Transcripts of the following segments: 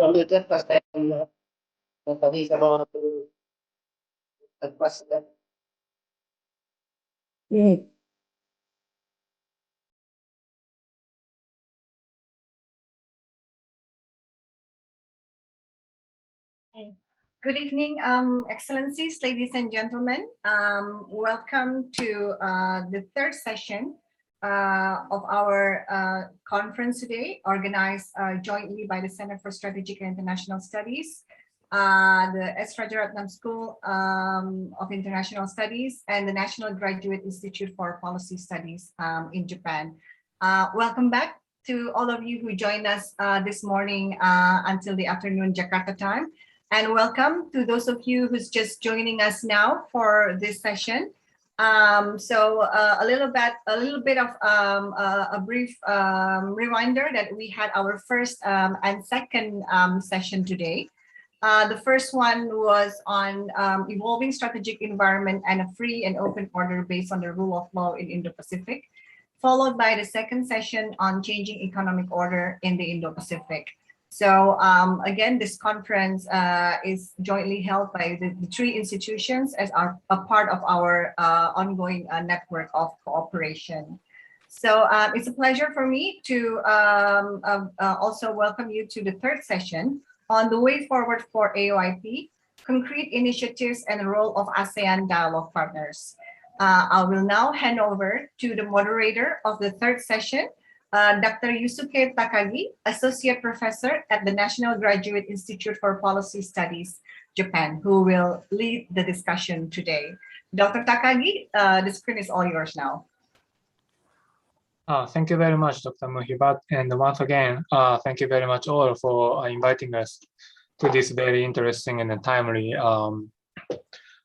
Ulitin pas tayo ng kami sa mga nagpas na. Good evening, Excellencies, ladies and gentlemen. Welcome to the third session of our conference today, organized jointly by the Center for Strategic and International Studies, the S. Rajaratnam School of International Studies, and the National Graduate Institute for Policy Studies in Japan. Welcome back to all of you who joined us this morning until the afternoon Jakarta time. And welcome to those of you who's just joining us now for this session. A little bit of a brief reminder that we had our first and second session today. The first one was on evolving strategic environment and a free and open order based on the rule of law in Indo-Pacific, followed by the second session on changing economic order in the Indo-Pacific. So again, this conference is jointly held by the three institutions as a part of our ongoing network of cooperation. So it's a pleasure for me to also welcome you to the third session on the way forward for AOIP, concrete initiatives and the role of ASEAN dialogue partners. I will now hand over to the moderator of the third session, Dr. Yusuke Takagi, Associate Professor at the National Graduate Institute for Policy Studies, Japan, who will lead the discussion today. Dr. Takagi, the screen is all yours now. Thank you very much, Dr. Muhibat. And once again, thank you very much all for inviting us to this very interesting and timely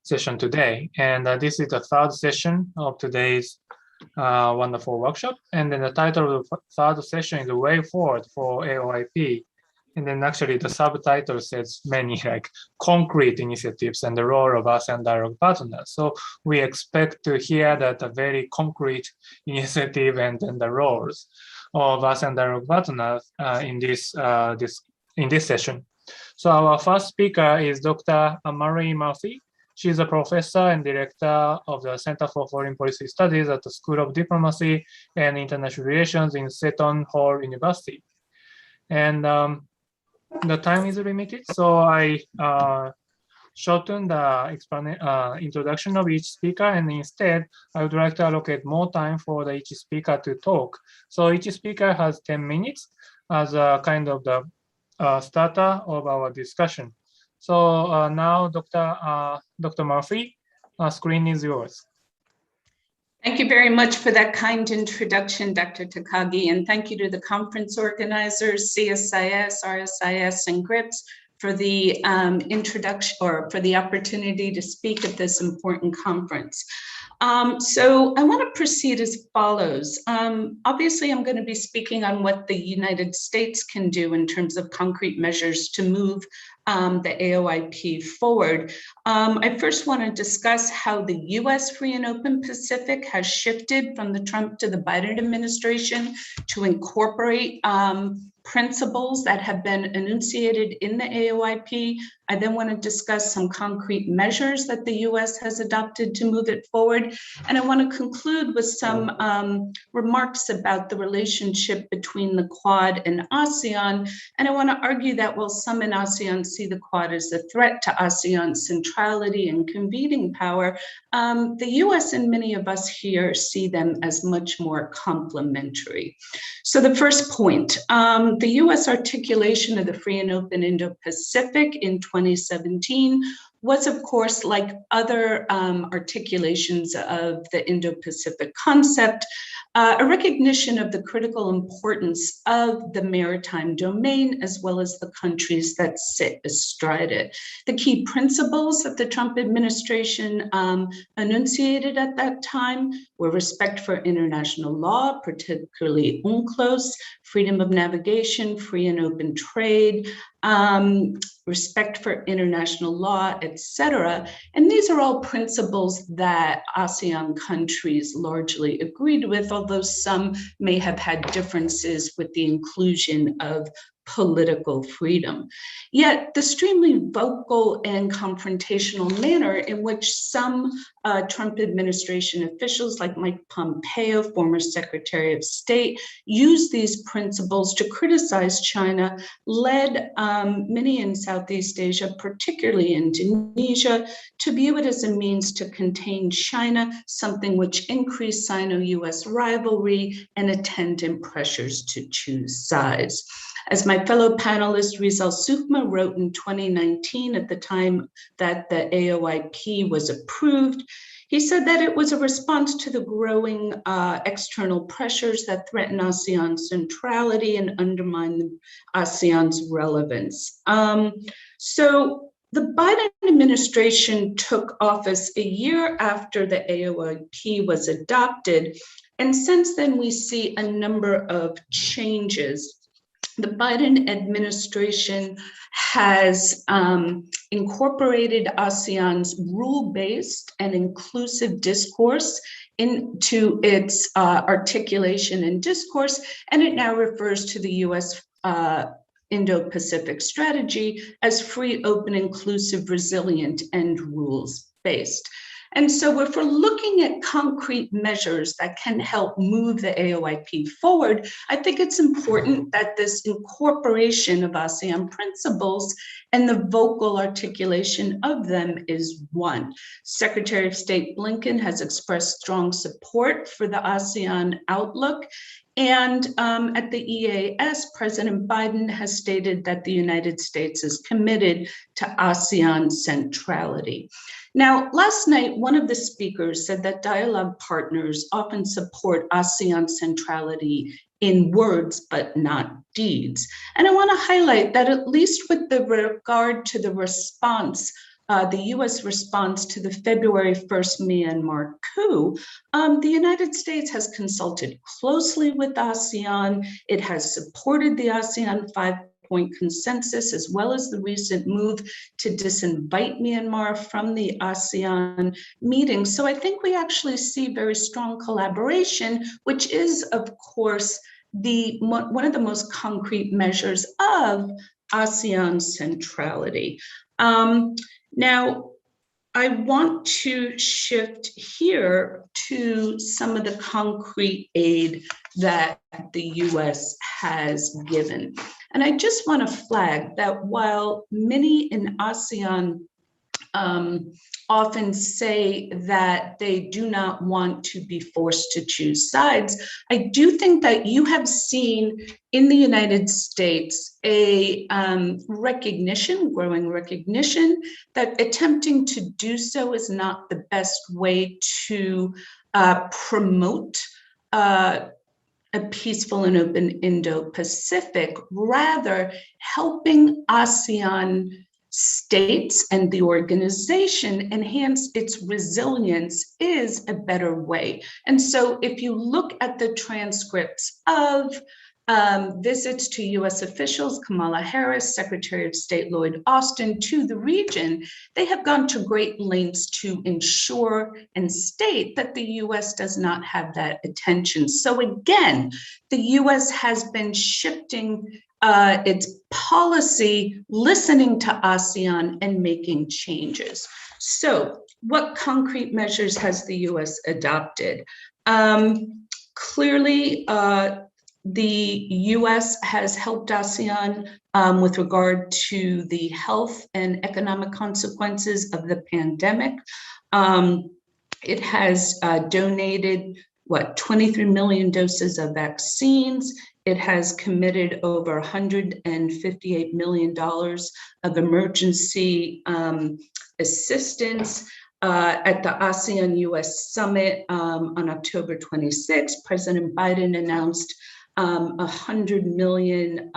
session today. And this is the third session of today's wonderful workshop. And then the title of the third session is The Way Forward for AOIP. And then actually the subtitle says many like concrete initiatives and the role of ASEAN dialogue partners. So we expect to hear that a very concrete initiative and the roles of ASEAN dialogue partners in this session. So our first speaker is Dr. Marie Murphy. She's a professor and director of the Center for Foreign Policy Studies at the School of Diplomacy and International Relations in Seton Hall University. And the time is limited, so I shortened the introduction of each speaker, and instead I would like to allocate more time for each speaker to talk. So each speaker has 10 minutes as a kind of the starter of our discussion. So now, Dr. Murphy, screen is yours. Thank you very much for that kind introduction, Dr. Takagi, and thank you to the conference organizers, CSIS, RSIS, and GRIPS for the introduction or for the opportunity to speak at this important conference. So I want to proceed as follows. Obviously, I'm going to be speaking on what the United States can do in terms of concrete measures to move the AOIP forward. I first want to discuss how the US Free and Open Pacific has shifted from the Trump to the Biden administration to incorporate principles that have been enunciated in the AOIP. I then want to discuss some concrete measures that the US has adopted to move it forward. And I want to conclude with some remarks about the relationship between the Quad and ASEAN. And I want to argue that while some in ASEAN see the Quad as a threat to ASEAN's centrality and convening power, the US and many of us here see them as much more complementary. So the first point, the US articulation of the Free and Open Indo-Pacific in 2017 was, of course, like other articulations of the Indo-Pacific concept, a recognition of the critical importance of the maritime domain, as well as the countries that sit astride it. The key principles of the Trump administration enunciated at that time were respect for international law, particularly UNCLOS, freedom of navigation, free and open trade, respect for international law, etc. And these are all principles that ASEAN countries largely agreed with, although some may have had differences with the inclusion of political freedom. Yet the extremely vocal and confrontational manner in which some Trump administration officials like Mike Pompeo, former Secretary of State, used these principles to criticize China led many in Southeast Asia, particularly Indonesia, to view it as a means to contain China, something which increased Sino-US rivalry and attendant pressures to choose sides. As my fellow panelist Rizal Sukma wrote in 2019, at the time that the AOIP was approved, he said that it was a response to the growing external pressures that threaten ASEAN's centrality and undermine ASEAN's relevance. So the Biden administration took office a year after the AOIP was adopted, and since then we see a number of changes. The Biden administration has incorporated ASEAN's rule-based and inclusive discourse into its articulation and discourse, and it now refers to the U.S. Indo-Pacific strategy as free, open, inclusive, resilient, and rules-based. And so if we're looking at concrete measures that can help move the AOIP forward, I think it's important that this incorporation of ASEAN principles and the vocal articulation of them is one. Secretary of State Blinken has expressed strong support for the ASEAN outlook. And at the EAS, President Biden has stated that the United States is committed to ASEAN centrality. Now, last night, one of the speakers said that dialogue partners often support ASEAN centrality in words, but not deeds. And I want to highlight that at least with the regard to the response, the US response to the February 1st Myanmar coup, the United States has consulted closely with ASEAN. It has supported the ASEAN 5-point consensus, as well as the recent move to disinvite Myanmar from the ASEAN meeting. So I think we actually see very strong collaboration, which is, of course, one of the most concrete measures of ASEAN centrality. Now, I want to shift here to some of the concrete aid that the US has given. And I just want to flag that while many in ASEAN often say that they do not want to be forced to choose sides, I do think that you have seen in the United States a growing recognition that attempting to do so is not the best way to promote a peaceful and open Indo-Pacific. Rather, helping ASEAN states and the organization enhance its resilience is a better way. And so if you look at the transcripts of visits to US officials, Kamala Harris, Secretary of State Lloyd Austin, to the region, they have gone to great lengths to ensure and state that the US does not have that attention. So again, the US has been shifting its policy, listening to ASEAN and making changes. So what concrete measures has the US adopted? Clearly, the US has helped ASEAN with regard to the health and economic consequences of the pandemic. It has donated, 23 million doses of vaccines. It has committed over $158 million of emergency assistance. At the ASEAN-US Summit on October 26, President Biden announced $100 million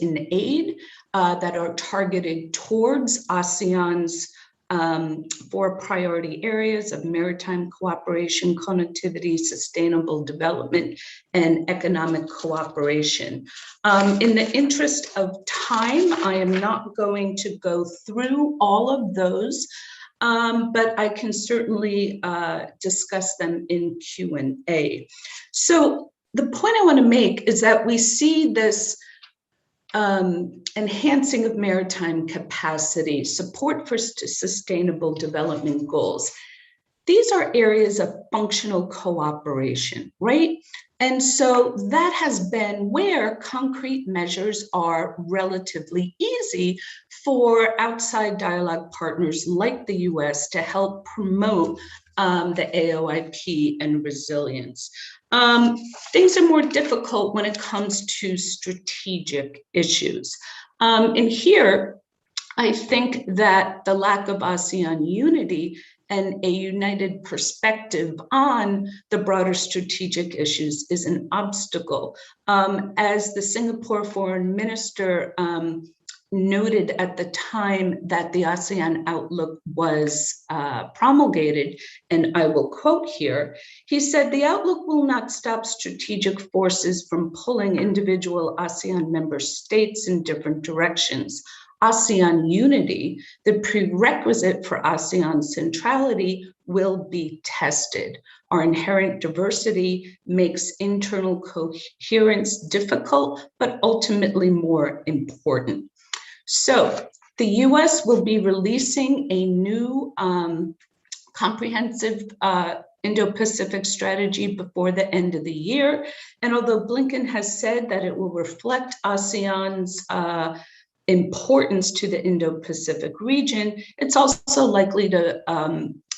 in aid that are targeted towards ASEAN's 4 priority areas of maritime cooperation, connectivity, sustainable development, and economic cooperation. In the interest of time, I am not going to go through all of those, but I can certainly discuss them in Q&A. So the point I want to make is that we see this enhancing of maritime capacity, support for sustainable development goals. These are areas of functional cooperation, right? And so that has been where concrete measures are relatively easy for outside dialogue partners like the US to help promote the AOIP and resilience. Things are more difficult when it comes to strategic issues. And here, I think that the lack of ASEAN unity and a united perspective on the broader strategic issues is an obstacle. As the Singapore foreign minister noted at the time that the ASEAN outlook was promulgated, and I will quote here, he said, "The outlook will not stop strategic forces from pulling individual ASEAN member states in different directions. ASEAN unity, the prerequisite for ASEAN centrality, will be tested. Our inherent diversity makes internal coherence difficult, but ultimately more important." So the US will be releasing a new comprehensive Indo-Pacific strategy before the end of the year. And although Blinken has said that it will reflect ASEAN's importance to the Indo-Pacific region, it's also likely to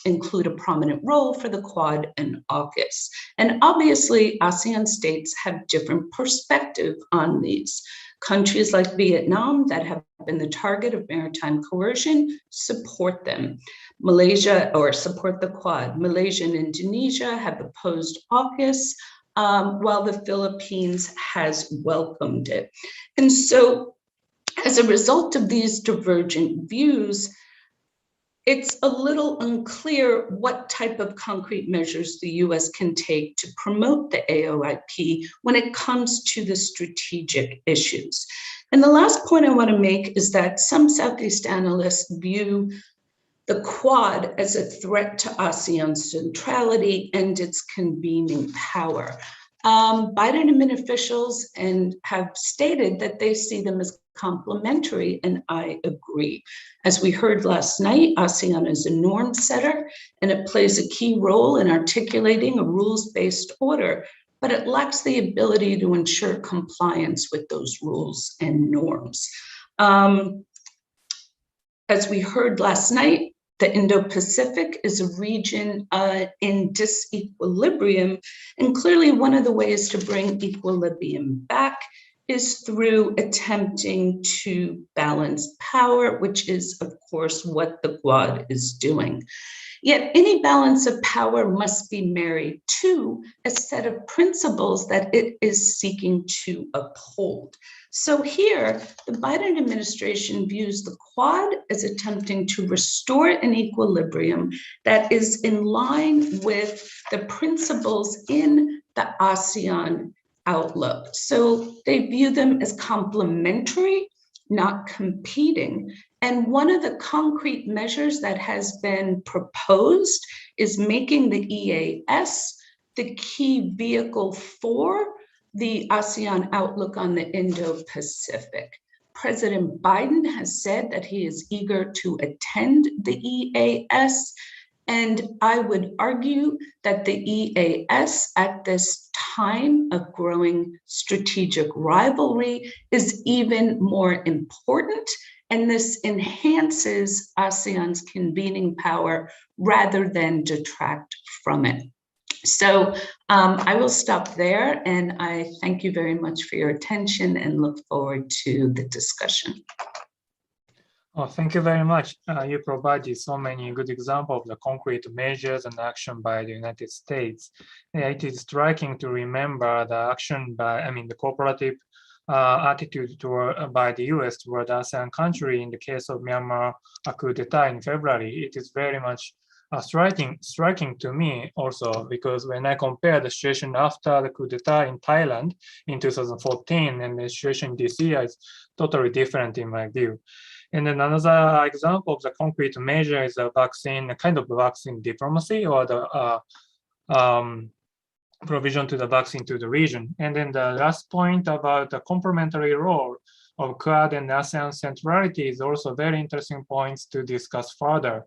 include a prominent role for the Quad and AUKUS. And obviously, ASEAN states have different perspective on these. Countries like Vietnam that have been the target of maritime coercion support them. Malaysia, or support the Quad. Malaysia and Indonesia have opposed AUKUS, while the Philippines has welcomed it. And so, as a result of these divergent views, it's a little unclear what type of concrete measures the US can take to promote the AOIP when it comes to the strategic issues. And the last point I want to make is that some Southeast analysts view the Quad as a threat to ASEAN centrality and its convening power. Biden admin officials have stated that they see them as complementary, and I agree. As we heard last night, ASEAN is a norm setter, and it plays a key role in articulating a rules-based order, but it lacks the ability to ensure compliance with those rules and norms. As we heard last night, the Indo-Pacific is a region in disequilibrium, and clearly one of the ways to bring equilibrium back is through attempting to balance power, which is, of course, what the Quad is doing. Yet any balance of power must be married to a set of principles that it is seeking to uphold. So here, the Biden administration views the Quad as attempting to restore an equilibrium that is in line with the principles in the ASEAN outlook. So they view them as complementary, not competing. And one of the concrete measures that has been proposed is making the EAS the key vehicle for the ASEAN outlook on the Indo-Pacific. President Biden has said that he is eager to attend the EAS, and I would argue that the EAS at this time of growing strategic rivalry is even more important, and this enhances ASEAN's convening power rather than detract from it. So I will stop there, and I thank you very much for your attention and look forward to the discussion. Oh, thank you very much. You provided so many good examples of the concrete measures and action by the United States. It is striking to remember the action by, the cooperative attitude by the US toward ASEAN country in the case of Myanmar coup d'etat in February. It is very much striking to me also, because when I compare the situation after the coup d'etat in Thailand in 2014 and the situation this year is totally different in my view. And then another example of the concrete measure is a vaccine, a kind of vaccine diplomacy, or the provision to the vaccine to the region. And then the last point about the complementary role of Quad and ASEAN centrality is also very interesting points to discuss further.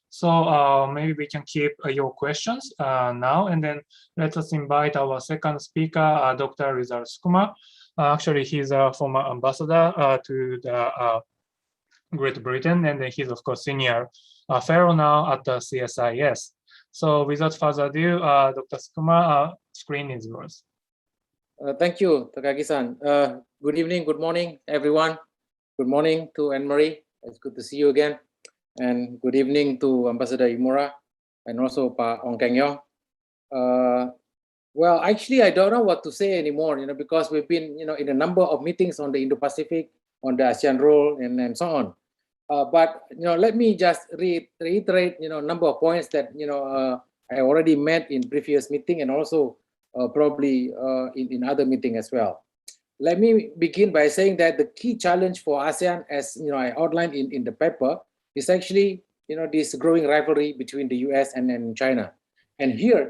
So maybe we can keep your questions now, and then let us invite our second speaker, Dr. Rizal Sukuma. Actually, he's a former ambassador to the Great Britain, and then he's of course senior fellow now at the CSIS. So without further ado, Dr. Sukuma, screen is yours. Thank you, Takagi-san. Good evening, good morning, everyone. Good morning to Anne-Marie. It's good to see you again. And good evening to Ambassador Imura and also Pa Ong Keng Yong. Well, actually, I don't know what to say anymore, because we've been, in a number of meetings on the Indo-Pacific, on the ASEAN role, and so on. But let me just reiterate, a number of points that I already met in previous meeting and also probably in other meeting as well. Let me begin by saying that the key challenge for ASEAN, as I outlined in the paper, is actually this growing rivalry between the US and China. And here,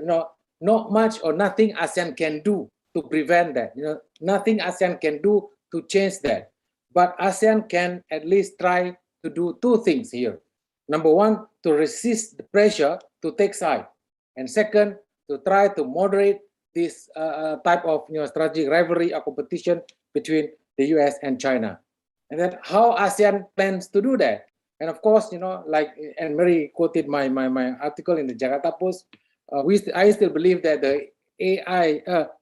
not much or nothing ASEAN can do to prevent that. Nothing ASEAN can do to change that. But ASEAN can at least try to do two things here. Number one, to resist the pressure to take side. And second, to try to moderate this type of strategic rivalry or competition between the US and China. And then how ASEAN plans to do that. And of course, like Anne-Marie quoted my article in the Jakarta Post, I still believe that the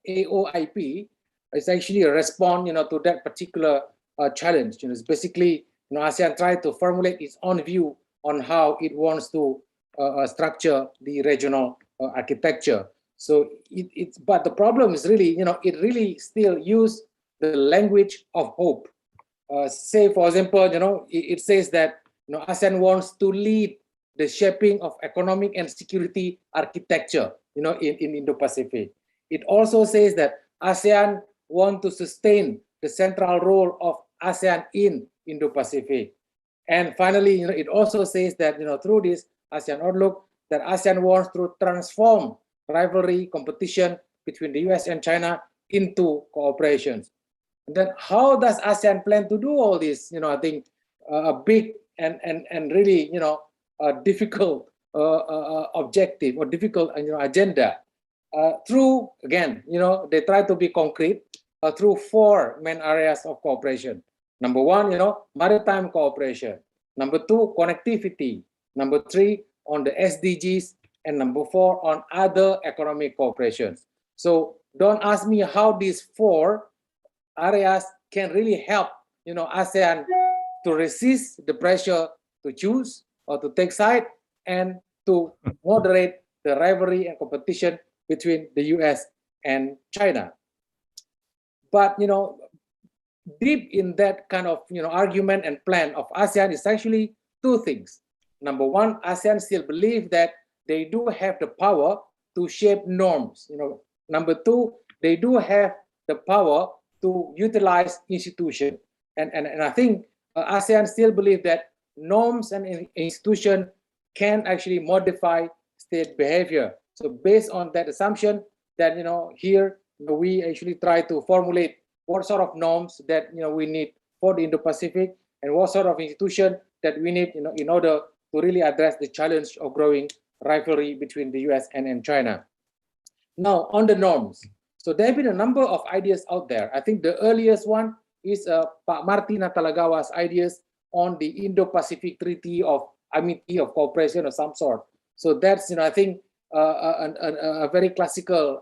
AOIP is actually a response, to that particular challenge. It's basically, ASEAN tried to formulate its own view on how it wants to structure the regional architecture. So but the problem is really, it really still use the language of hope. Say, for example, it says that ASEAN wants to lead the shaping of economic and security architecture, in Indo-Pacific. It also says that ASEAN wants to sustain the central role of ASEAN in Indo-Pacific. And finally, it also says that, through this ASEAN outlook, that ASEAN wants to transform rivalry, competition between the US and China into cooperation. And then how does ASEAN plan to do all this? I think a big and really, difficult objective or difficult, agenda. Through, again, they try to be concrete through four main areas of cooperation. Number one, maritime cooperation. Number two, connectivity. Number three, on the SDGs. And number four, on other economic cooperations. So don't ask me how these four areas can really help, ASEAN to resist the pressure to choose or to take side and to moderate the rivalry and competition between the US and China. But, deep in that kind of, argument and plan of ASEAN is actually two things. Number one, ASEAN still believe that they do have the power to shape norms. Number two, they do have the power to utilize institutions. And I think ASEAN still believe that norms and institutions can actually modify state behavior. So based on that assumption, that here we actually try to formulate what sort of norms that we need for the Indo-Pacific and what sort of institution that we need in order to really address the challenge of growing rivalry between the US and China. Now on the norms, so there have been a number of ideas out there. I think the earliest one is Pak Marty Natalagawa's ideas on the Indo-Pacific Treaty of Amity of Cooperation of some sort. So that's I think a very classical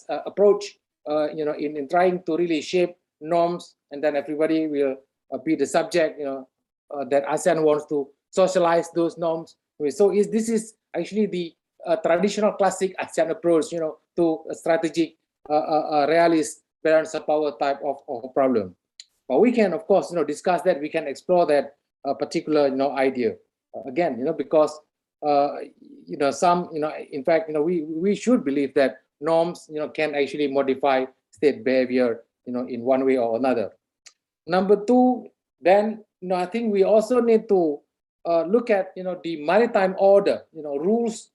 approach in trying to really shape norms, and then everybody will be the subject that ASEAN wants to socialize those norms. So this is actually the traditional classic ASEAN approach to a strategic realist balance of power type of problem. But we can of course discuss that, we can explore that particular idea again because some in fact we should believe that norms can actually modify state behavior in one way or another. Number two, then I think we also need to look at the maritime order, rules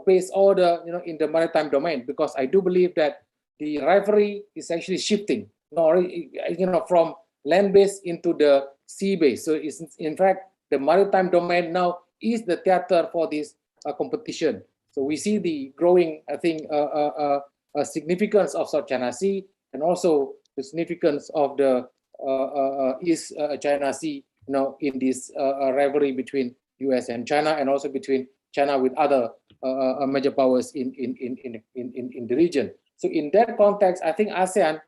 based order, in the maritime domain, because I do believe that the rivalry is actually shifting, from land-based into the sea-based. So it's, in fact, the maritime domain now is the theater for this competition. So we see the growing, I think, significance of South China Sea, and also the significance of the East China Sea, in this rivalry between US and China, and also between China with other major powers in the region. So in that context, I think ASEAN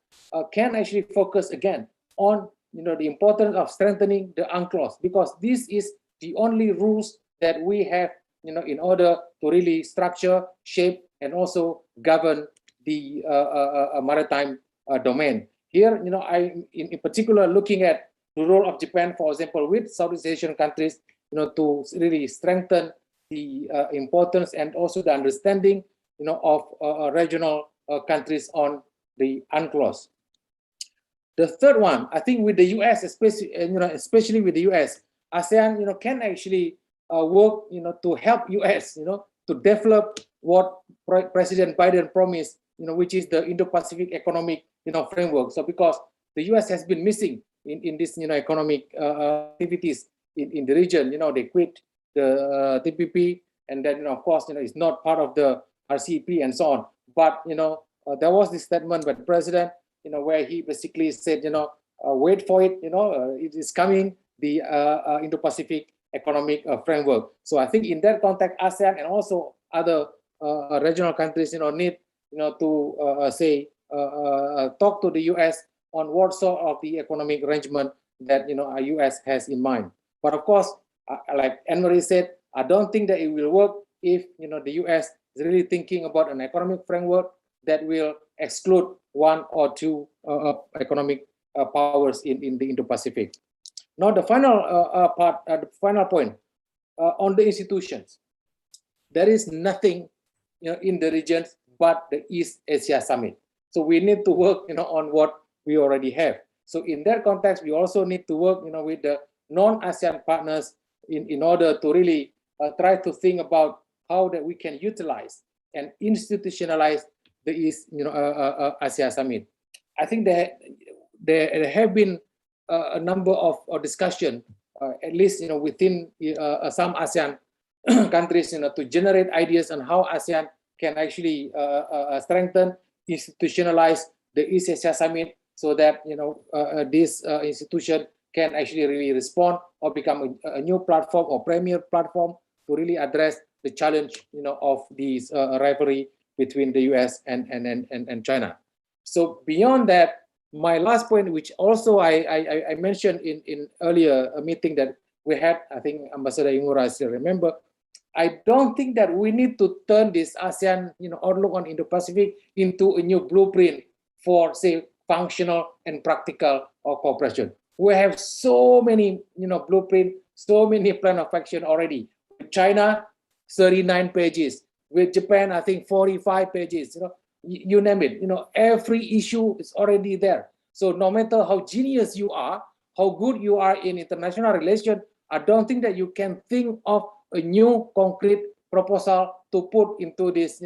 can actually focus again on the importance of strengthening the UNCLOS, because this is the only rules that we have in order to really structure, shape, and also govern the maritime domain. Here, I in particular looking at the role of Japan, for example, with Southeast Asian countries, to really strengthen the importance and also the understanding, of regional countries on the UNCLOS. The third one, I think, with the US, especially with the US, ASEAN, can actually work, to help US, to develop what President Biden promised, which is the Indo-Pacific economic, framework. So because the US has been missing in this, economic activities in the region, they quit the TPP, and then, of course, it's not part of the RCEP and so on. But, there was this statement by the president, where he basically said, wait for it, it is coming, the Indo-Pacific economic framework. So I think in that context, ASEAN and also other regional countries, need, to talk to the US on what sort of the economic arrangement that, US has in mind. But of course, like Anne-Marie said, I don't think that it will work if, the US is really thinking about an economic framework that will exclude one or two economic powers in the Indo-Pacific. Now, the final the final point on the institutions. There is nothing, in the regions but the East Asia Summit. So we need to work, on what we already have. So in that context, we also need to work, with the non-ASEAN partners in order to really try to think about how that we can utilize and institutionalize the East, Asia Summit. I think there have been a number of discussion, at least within some ASEAN countries, to generate ideas on how ASEAN can actually strengthen, institutionalize the East Asia Summit, so that this institution can actually really respond or become a new platform or premier platform to really address the challenge of these rivalry between the US and China. So beyond that, my last point, which also I mentioned in earlier meeting that we had, I think Ambassador Imura still remember, I don't think that we need to turn this ASEAN outlook on Indo-Pacific into a new blueprint for, say, functional and practical cooperation. We have so many blueprint, so many plan of action already. With China, 39 pages. With Japan, I think 45 pages. You name it. Every issue is already there. So no matter how genius you are, how good you are in international relations, I don't think that you can think of a new concrete proposal to put into this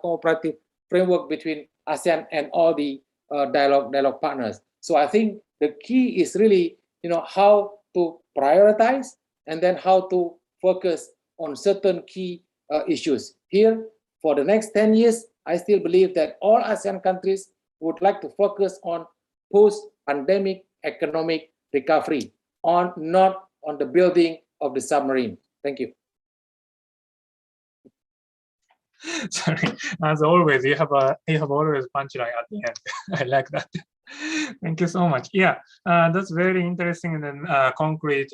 cooperative framework between ASEAN and all the dialogue partners. So I think the key is really how to prioritize and then how to focus on certain key issues. Here, for the next 10 years, I still believe that all ASEAN countries would like to focus on post-pandemic economic recovery, not on the building of the submarine. Thank you. Sorry, as always, you have always punchline at the end. I like that. Thank you so much. Yeah, that's very interesting and then concrete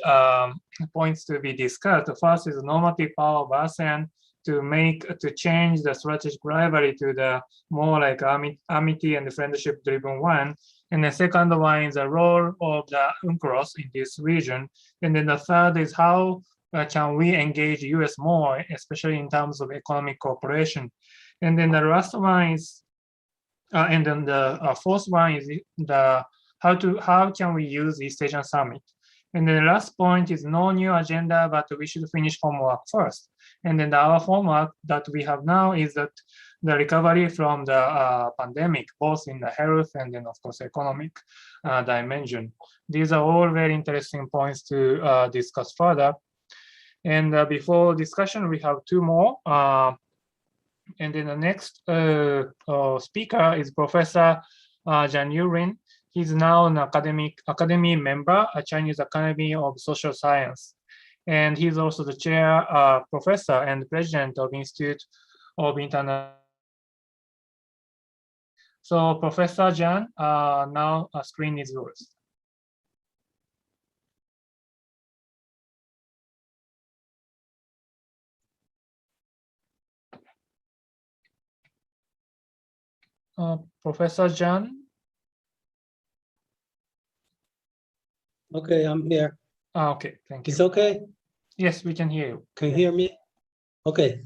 points to be discussed. The first is normative power of ASEAN to change the strategic rivalry to the more like amity and friendship driven one. And the second one is the role of the UNCLOS in this region. And then the third is how can we engage US more, especially in terms of economic cooperation. And then the last one is, and then the fourth one is how can we use East Asian Summit. And then the last point is no new agenda, but we should finish homework first. And then our format that we have now is that the recovery from the pandemic, both in the health and then of course economic dimension. These are all very interesting points to discuss further. And before discussion, we have two more. And then the next speaker is Professor Zhang Yurin. He's now an academy member at Chinese Academy of Social Science. And he's also the chair, professor and president of Institute of International. So Professor Zhang, now a screen is yours. Professor Zhang. Okay, I'm here. Okay, thank you. It's okay? Yes, we can hear you. Can you hear me? Okay.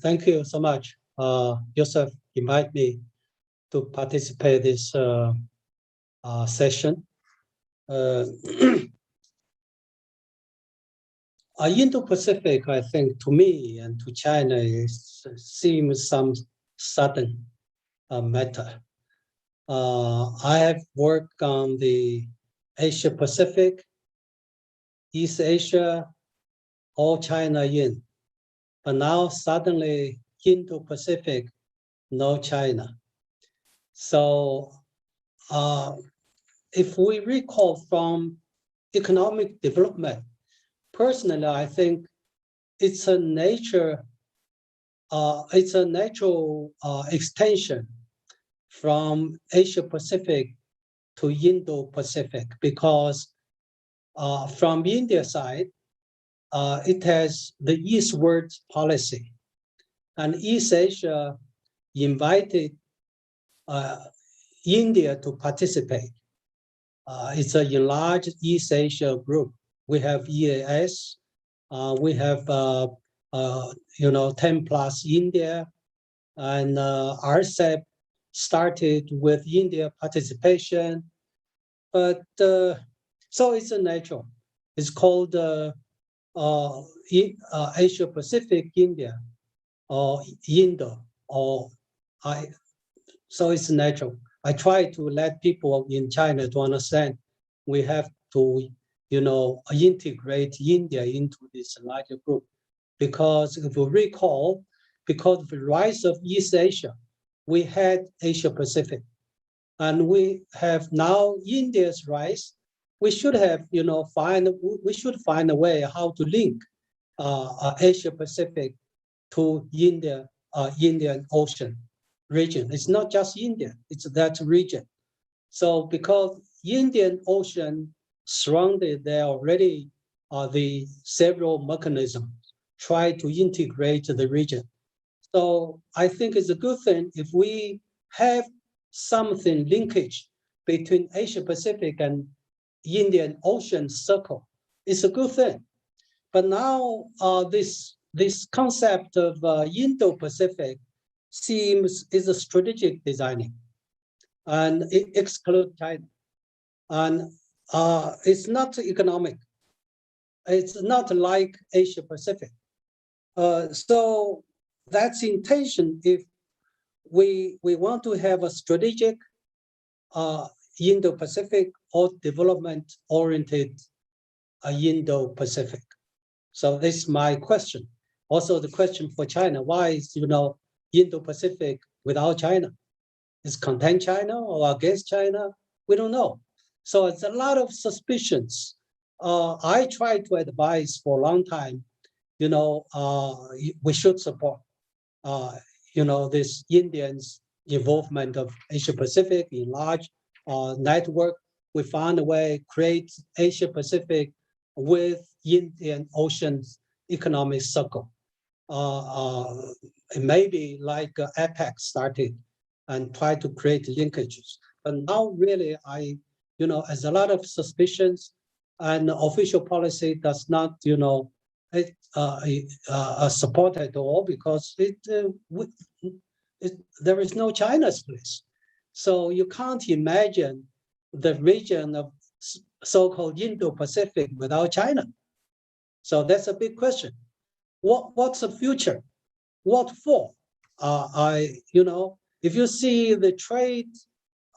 Thank you so much. Joseph invited me to participate this session. Indo-Pacific, I think, to me and to China, seems some sudden matter. I have worked on the Asia Pacific, East Asia, all China in, but now suddenly Indo-Pacific, no China. So if we recall from economic development, personally, I think it's a natural extension from Asia Pacific to Indo-Pacific, because from India side, it has the eastward policy, and East Asia invited India to participate. It's a enlarged East Asia group. We have EAS, we have 10 plus India, and RCEP started with India participation, but so it's a natural. It's called Asia Pacific India, or Indo, so it's natural. I try to let people in China to understand we have to, integrate India into this larger group, because if you recall, because of the rise of East Asia, we had Asia Pacific, and we have now India's rise. We should have, we should find a way how to link Asia Pacific to India, Indian Ocean region. It's not just India, it's that region. So because Indian Ocean surrounded there already the several mechanisms try to integrate the region. So I think it's a good thing if we have something linkage between Asia Pacific and Indian Ocean circle. It's a good thing. But now this concept of Indo-Pacific is a strategic designing, and it excludes China. And it's not economic. It's not like Asia Pacific. So that's intention. If we want to have a strategic Indo-Pacific or development-oriented Indo-Pacific. So this is my question. Also the question for China, why is Indo-Pacific without China? Is contain China or against China? We don't know. So it's a lot of suspicions. I tried to advise for a long time, we should support, this Indians' involvement of Asia Pacific in large network. We found a way to create Asia Pacific with Indian Ocean's economic circle. Maybe like APEC started and tried to create linkages. But now really, as a lot of suspicions, and official policy does not, support at all, because there is no China's place. So you can't imagine the region of so-called Indo-Pacific without China. So that's a big question. What's the future? What for? If you see the trade,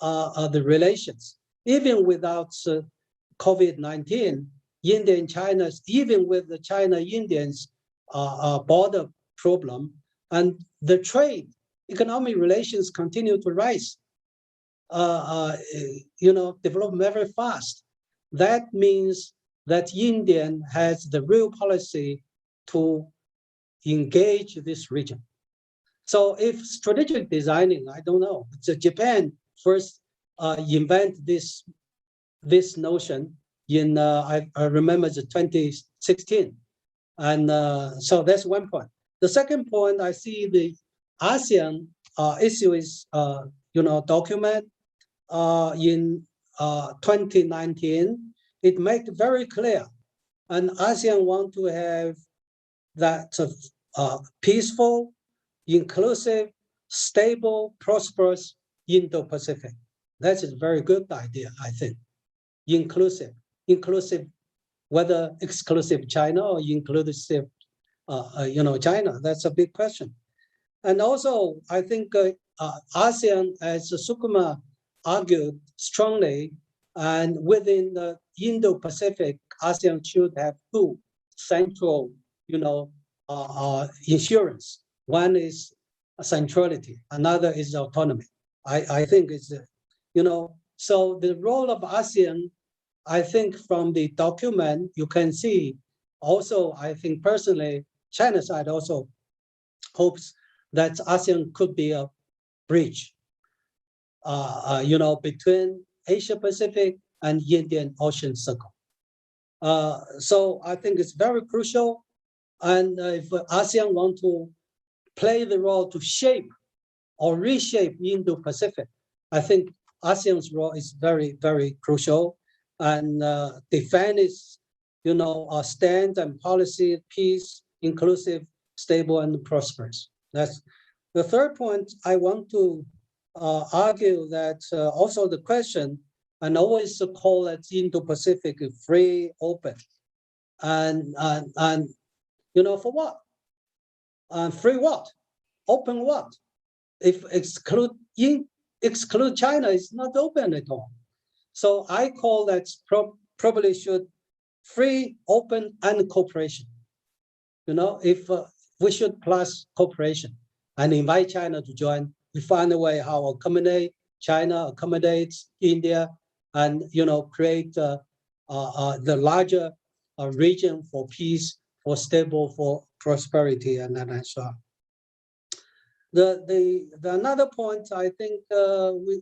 the relations, even without COVID-19, India and China, even with the China-Indians border problem, and the trade, economic relations continue to rise, develop very fast. That means that India has the real policy to engage this region. So if strategic designing, I don't know, Japan first invent this notion in, I remember the 2016. And so that's one point. The second point, I see the ASEAN issue is, document in 2019. It made very clear, and ASEAN want to have that peaceful, inclusive, stable, prosperous Indo-Pacific. That's a very good idea, I think. Inclusive, whether exclusive China or inclusive, China. That's a big question. And also, I think ASEAN, as Sukuma argued strongly, and within the Indo-Pacific, ASEAN should have two central, insurance. One is centrality, another is autonomy. I think it's, so the role of ASEAN, I think from the document, you can see also, I think personally, China side also hopes that ASEAN could be a bridge, between Asia Pacific and Indian Ocean Circle. So I think it's very crucial. And if ASEAN want to play the role to shape or reshape Indo-Pacific, I think ASEAN's role is very, very crucial. And defend its, stand and policy, peace, inclusive, stable, and prosperous. That's the third point. I want to argue that also the question, and always call it Indo-Pacific free, open, and for what? Free what? Open what? If exclude China, it's not open at all. So I call that probably should free, open, and cooperation. If we should plus cooperation and invite China to join, we find a way how accommodate China, accommodates India, and create the larger region for peace, for stable, for prosperity, and so on. The another point, I think we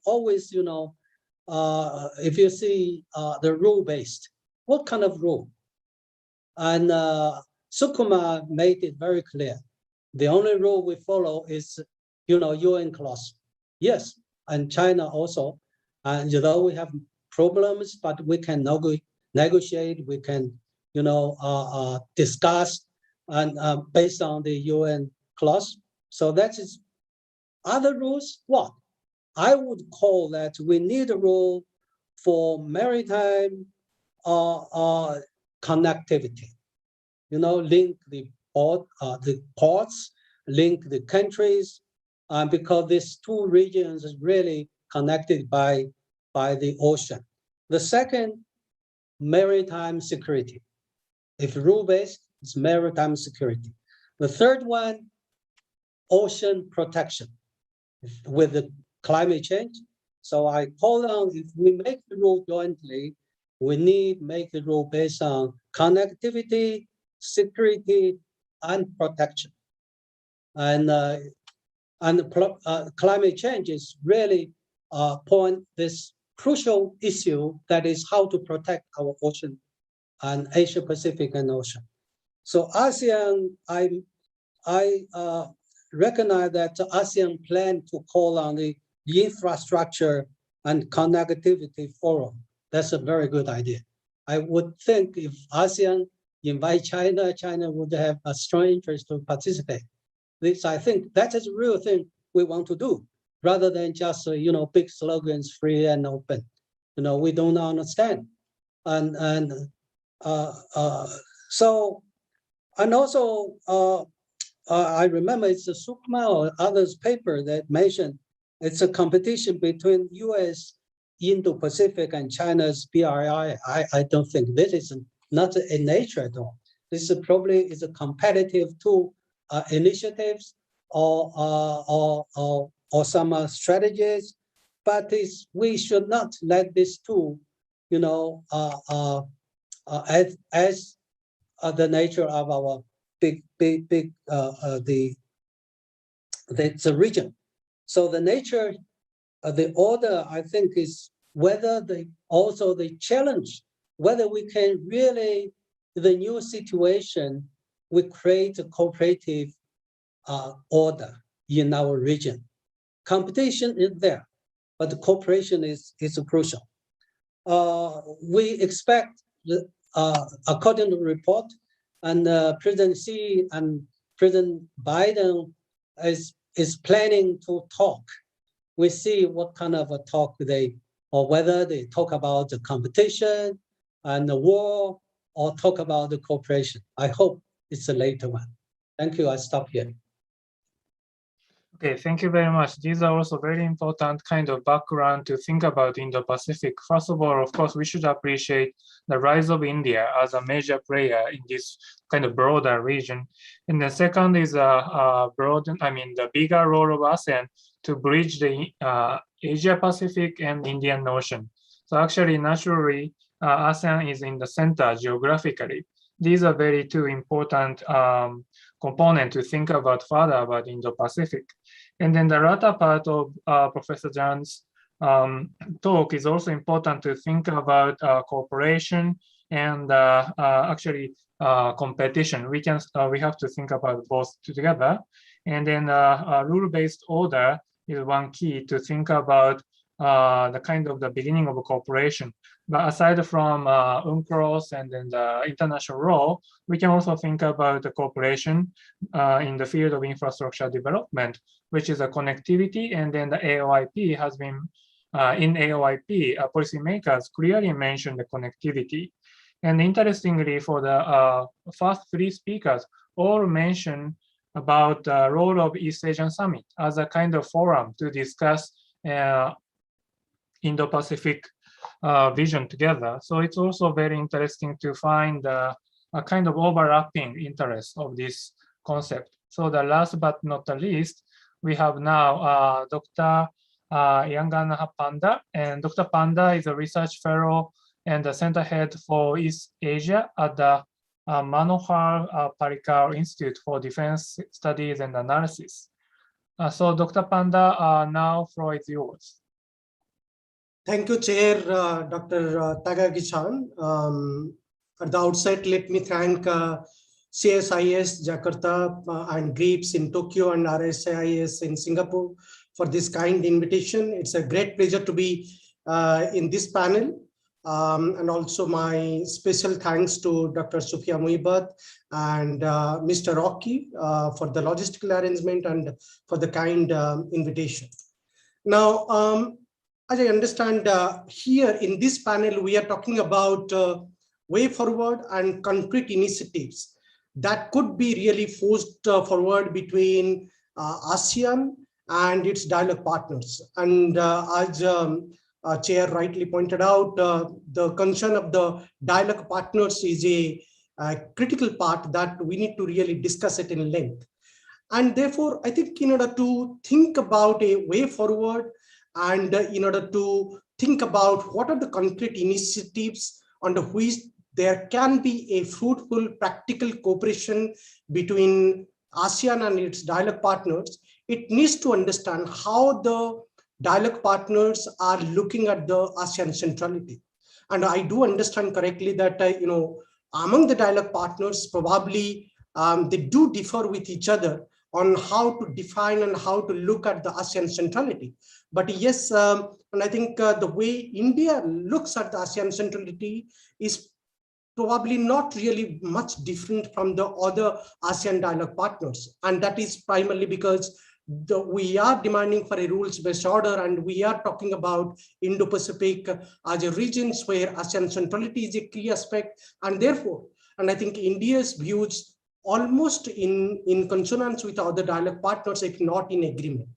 always, if you see the rule-based, what kind of rule? And Sukuma made it very clear. The only rule we follow is, UN clause. Yes, and China also. And we have problems, but we can negotiate. We can, discuss, and based on the UN clause. So that is other rules. What I would call that we need a rule for maritime connectivity. Link the ports, link the countries, because these two regions is really connected by the ocean. The second, maritime security. If rule-based, it's maritime security. The third one, ocean protection with the climate change. So I call on, if we make the rule jointly, we need to make the rule based on connectivity, security, and protection. And climate change is really this crucial issue, that is how to protect our ocean and Asia Pacific and ocean. So ASEAN, I recognize that the ASEAN plan to call on the infrastructure and connectivity forum. That's a very good idea. I would think if ASEAN invite China, China would have a strong interest to participate. I think that is a real thing we want to do, rather than just big slogans, free and open. We don't understand, so And also, I remember it's a Sukma or others paper that mentioned it's a competition between US, Indo-Pacific and China's BRI. I don't think this is not a nature at all. This is probably is a competitive two initiatives or some strategies, but we should not let these two, you know, as the nature of our big the region. So the nature, the order, I think, is whether also the challenge, whether we can really, the new situation, we create a cooperative order in our region. Competition is there, but the cooperation is crucial. We expect, according to the report, and President Xi and President Biden is planning to talk. We see what kind of a talk or whether they talk about the competition and the war or talk about the cooperation. I hope it's the later one. Thank you. I stop here. Okay, thank you very much. These are also very important kind of background to think about Indo-Pacific. First of all, of course, we should appreciate the rise of India as a major player in this kind of broader region. And the second is the bigger role of ASEAN to bridge the Asia-Pacific and Indian Ocean. So actually, naturally, ASEAN is in the center geographically. These are very two important components to think about further about Indo-Pacific. And then the latter part of Professor Zhang's talk is also important to think about cooperation and actually competition. We have to think about both together. And then rule-based order is one key to think about the kind of the beginning of a cooperation. But aside from UNCLOS and then the international law, we can also think about the cooperation in the field of infrastructure development, which is a connectivity. And then the AOIP has been, in AOIP, policymakers clearly mentioned the connectivity. And interestingly, for the first three speakers, all mentioned about the role of East Asian Summit as a kind of forum to discuss Indo-Pacific vision together. So it's also very interesting to find a kind of overlapping interest of this concept. So the last but not the least, we have now Dr. Yangana Panda, and Dr. Panda is a research fellow and the center head for East Asia at the Manohar Parrikar Institute for Defense Studies and Analysis. So Dr. Panda, now floor is yours. Thank you, Chair Dr. Takagi-chan. At the outset, let me thank CSIS Jakarta and GRIPS in Tokyo and RSIS in Singapore for this kind invitation. It's a great pleasure to be in this panel. And also my special thanks to Dr. Sufia Muhibat and Mr. Rocky for the logistical arrangement and for the kind invitation. Now, as I understand, here in this panel, we are talking about way forward and concrete initiatives that could be really forced forward between ASEAN and its dialogue partners. And as Chair rightly pointed out, the concern of the dialogue partners is a critical part that we need to really discuss it in length. And therefore, I think in order to think about a way forward and in order to think about what are the concrete initiatives under which there can be a fruitful practical cooperation between ASEAN and its dialogue partners, it needs to understand how the dialogue partners are looking at the ASEAN centrality. And I do understand correctly that, among the dialogue partners, probably they do differ with each other on how to define and how to look at the ASEAN centrality. But yes, and I think the way India looks at the ASEAN centrality is probably not really much different from the other ASEAN dialogue partners. And that is primarily because we are demanding for a rules-based order, and we are talking about Indo-Pacific as a region where ASEAN centrality is a key aspect. And therefore, and I think India's views almost in consonance with other dialogue partners, if not in agreement.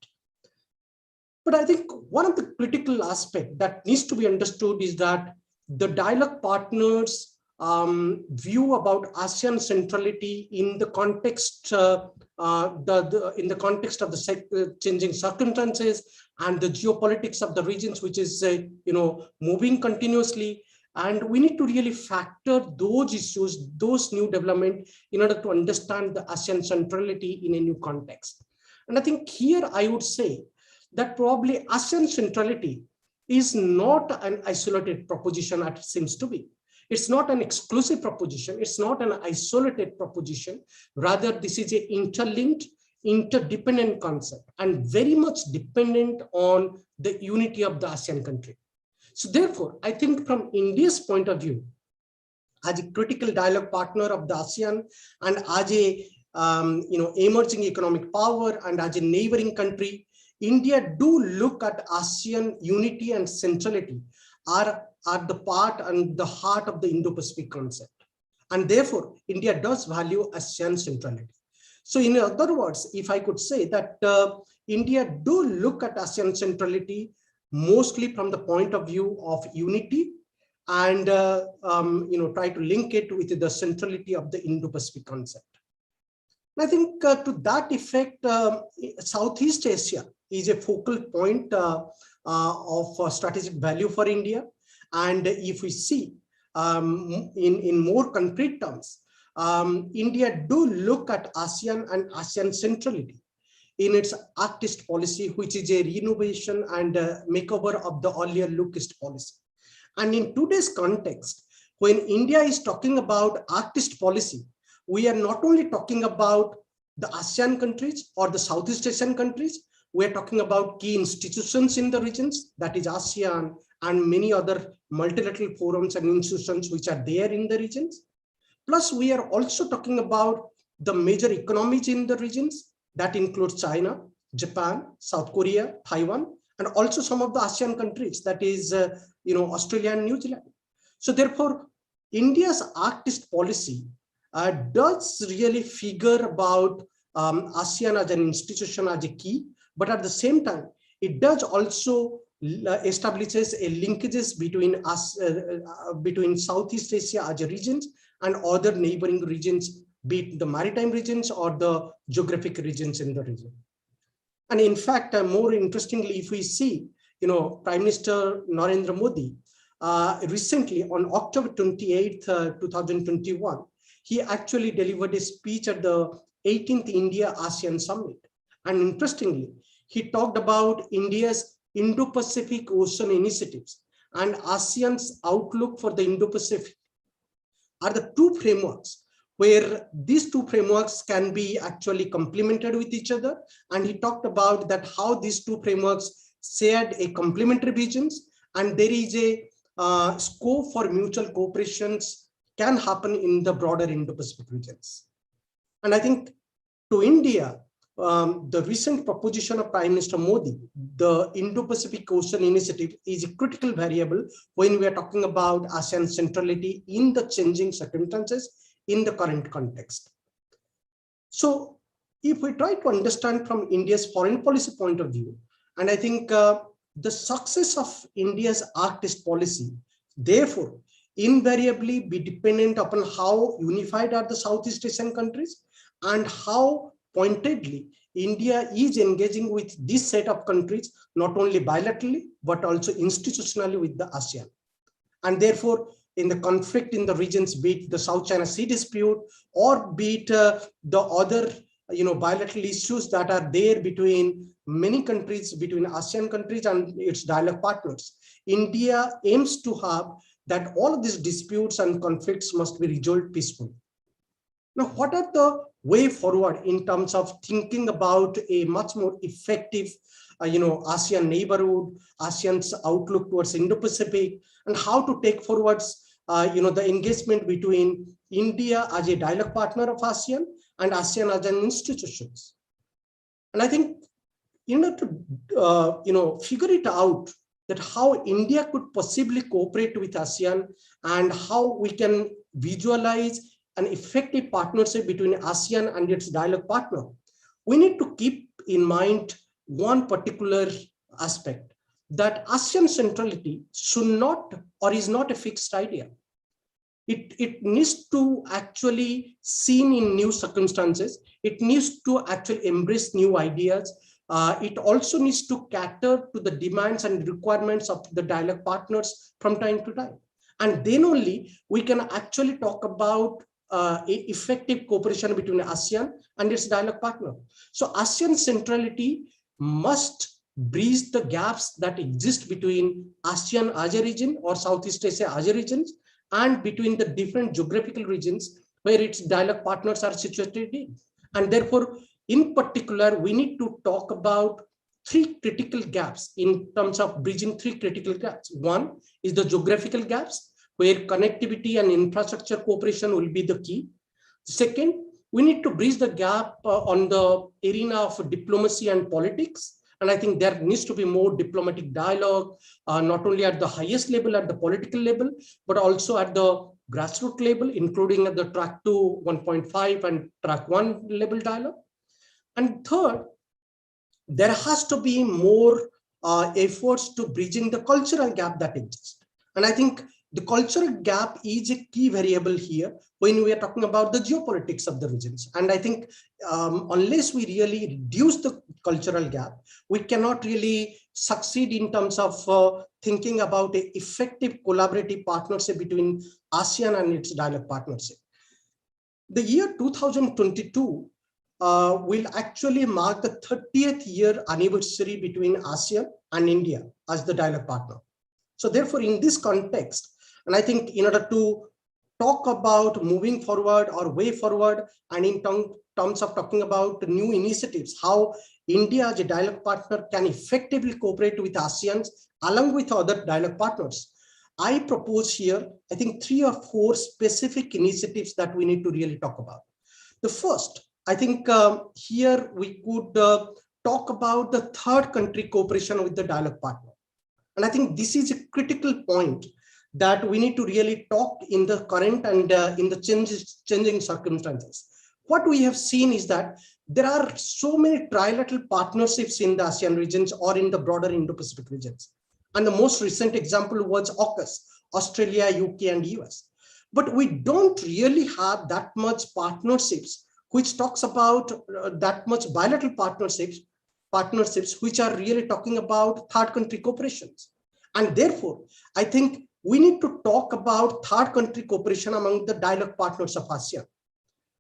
But I think one of the critical aspects that needs to be understood is that the dialogue partners' view about ASEAN centrality in the context in the context of the changing circumstances and the geopolitics of the regions, which is moving continuously. And we need to really factor those issues, those new development, in order to understand the ASEAN centrality in a new context. And I think here I would say that probably ASEAN centrality is not an isolated proposition as it seems to be. It's not an exclusive proposition. It's not an isolated proposition. Rather, this is an interlinked, interdependent concept and very much dependent on the unity of the ASEAN country. So therefore, I think from India's point of view, as a critical dialogue partner of the ASEAN and as a emerging economic power and as a neighboring country, India do look at ASEAN unity and centrality are the part and the heart of the Indo-Pacific concept. And therefore, India does value ASEAN centrality. So in other words, if I could say that India do look at ASEAN centrality mostly from the point of view of unity and try to link it with the centrality of the Indo-Pacific concept. And I think to that effect, Southeast Asia is a focal point of strategic value for India. And if we see in more concrete terms, India do look at ASEAN and ASEAN centrality in its Act East policy, which is a renovation and makeover of the earlier Look East policy. And in today's context, when India is talking about Act East policy, we are not only talking about the ASEAN countries or the Southeast Asian countries, we are talking about key institutions in the regions, that is ASEAN and many other multilateral forums and institutions which are there in the regions. Plus, we are also talking about the major economies in the regions, that includes China, Japan, South Korea, Taiwan, and also some of the ASEAN countries, that is, Australia and New Zealand. So therefore, India's Act East policy does really figure about ASEAN as an institution as a key, but at the same time, it does also establishes a linkages between us, between Southeast Asia as a region and other neighboring regions, be it the maritime regions or the geographic regions in the region. And in fact, more interestingly, if we see, Prime Minister Narendra Modi recently on October 28th, 2021, he actually delivered a speech at the 18th India ASEAN Summit. And interestingly, he talked about India's Indo-Pacific Ocean initiatives and ASEAN's outlook for the Indo-Pacific are the two frameworks where these two frameworks can be actually complemented with each other. And he talked about that how these two frameworks shared a complementary visions, and there is a scope for mutual cooperations can happen in the broader Indo-Pacific regions. And I think to India, the recent proposition of Prime Minister Modi, the Indo-Pacific Ocean Initiative, is a critical variable when we are talking about ASEAN centrality in the changing circumstances in the current context. So if we try to understand from India's foreign policy point of view, and I think the success of India's Act East policy, therefore, invariably be dependent upon how unified are the Southeast Asian countries and how pointedly India is engaging with this set of countries, not only bilaterally, but also institutionally with the ASEAN. And therefore, in the conflict in the regions, be it the South China Sea dispute, or be it the other bilateral issues that are there between many countries, between ASEAN countries and its dialogue partners, India aims to have that all of these disputes and conflicts must be resolved peacefully. Now, what are the way forward in terms of thinking about a much more effective, ASEAN neighborhood, ASEAN's outlook towards Indo-Pacific, and how to take forwards, the engagement between India as a dialogue partner of ASEAN and ASEAN as an institutions. And I think, to figure it out, that how India could possibly cooperate with ASEAN and how we can visualize an effective partnership between ASEAN and its dialogue partner, we need to keep in mind one particular aspect, that ASEAN centrality should not or is not a fixed idea. It needs to actually seen in new circumstances. It needs to actually embrace new ideas. It also needs to cater to the demands and requirements of the dialogue partners from time to time. And then only we can actually talk about effective cooperation between ASEAN and its dialogue partner. So ASEAN centrality must bridge the gaps that exist between ASEAN as a region or Southeast Asia as a region, and between the different geographical regions where its dialogue partners are situated in. And therefore, in particular, we need to talk about three critical gaps in terms of bridging three critical gaps. One is the geographical gaps, where connectivity and infrastructure cooperation will be the key. Second, we need to bridge the gap on the arena of diplomacy and politics. And I think there needs to be more diplomatic dialogue, not only at the highest level, at the political level, but also at the grassroots level, including at the track 2, 1.5 and track 1 level dialogue. And third, there has to be more efforts to bridging the cultural gap that exists. And I think the cultural gap is a key variable here when we are talking about the geopolitics of the regions. And I think unless we really reduce the cultural gap, we cannot really succeed in terms of thinking about an effective collaborative partnership between ASEAN and its dialogue partnership. The year 2022 will actually mark the 30th year anniversary between ASEAN and India as the dialogue partner. So therefore, in this context, and I think in order to talk about moving forward or way forward, and in terms of talking about new initiatives, how India as a dialogue partner can effectively cooperate with ASEAN along with other dialogue partners, I propose here, I think 3 or 4 specific initiatives that we need to really talk about. The first, I think here we could talk about the third country cooperation with the dialogue partner. And I think this is a critical point that we need to really talk in the current and in the changing circumstances. What we have seen is that there are so many trilateral partnerships in the ASEAN regions or in the broader Indo-Pacific regions. And the most recent example was AUKUS, Australia, UK, and US. But we don't really have that much partnerships which talks about that much bilateral partnerships which are really talking about third country cooperations. And therefore, I think we need to talk about third country cooperation among the dialogue partners of ASEAN.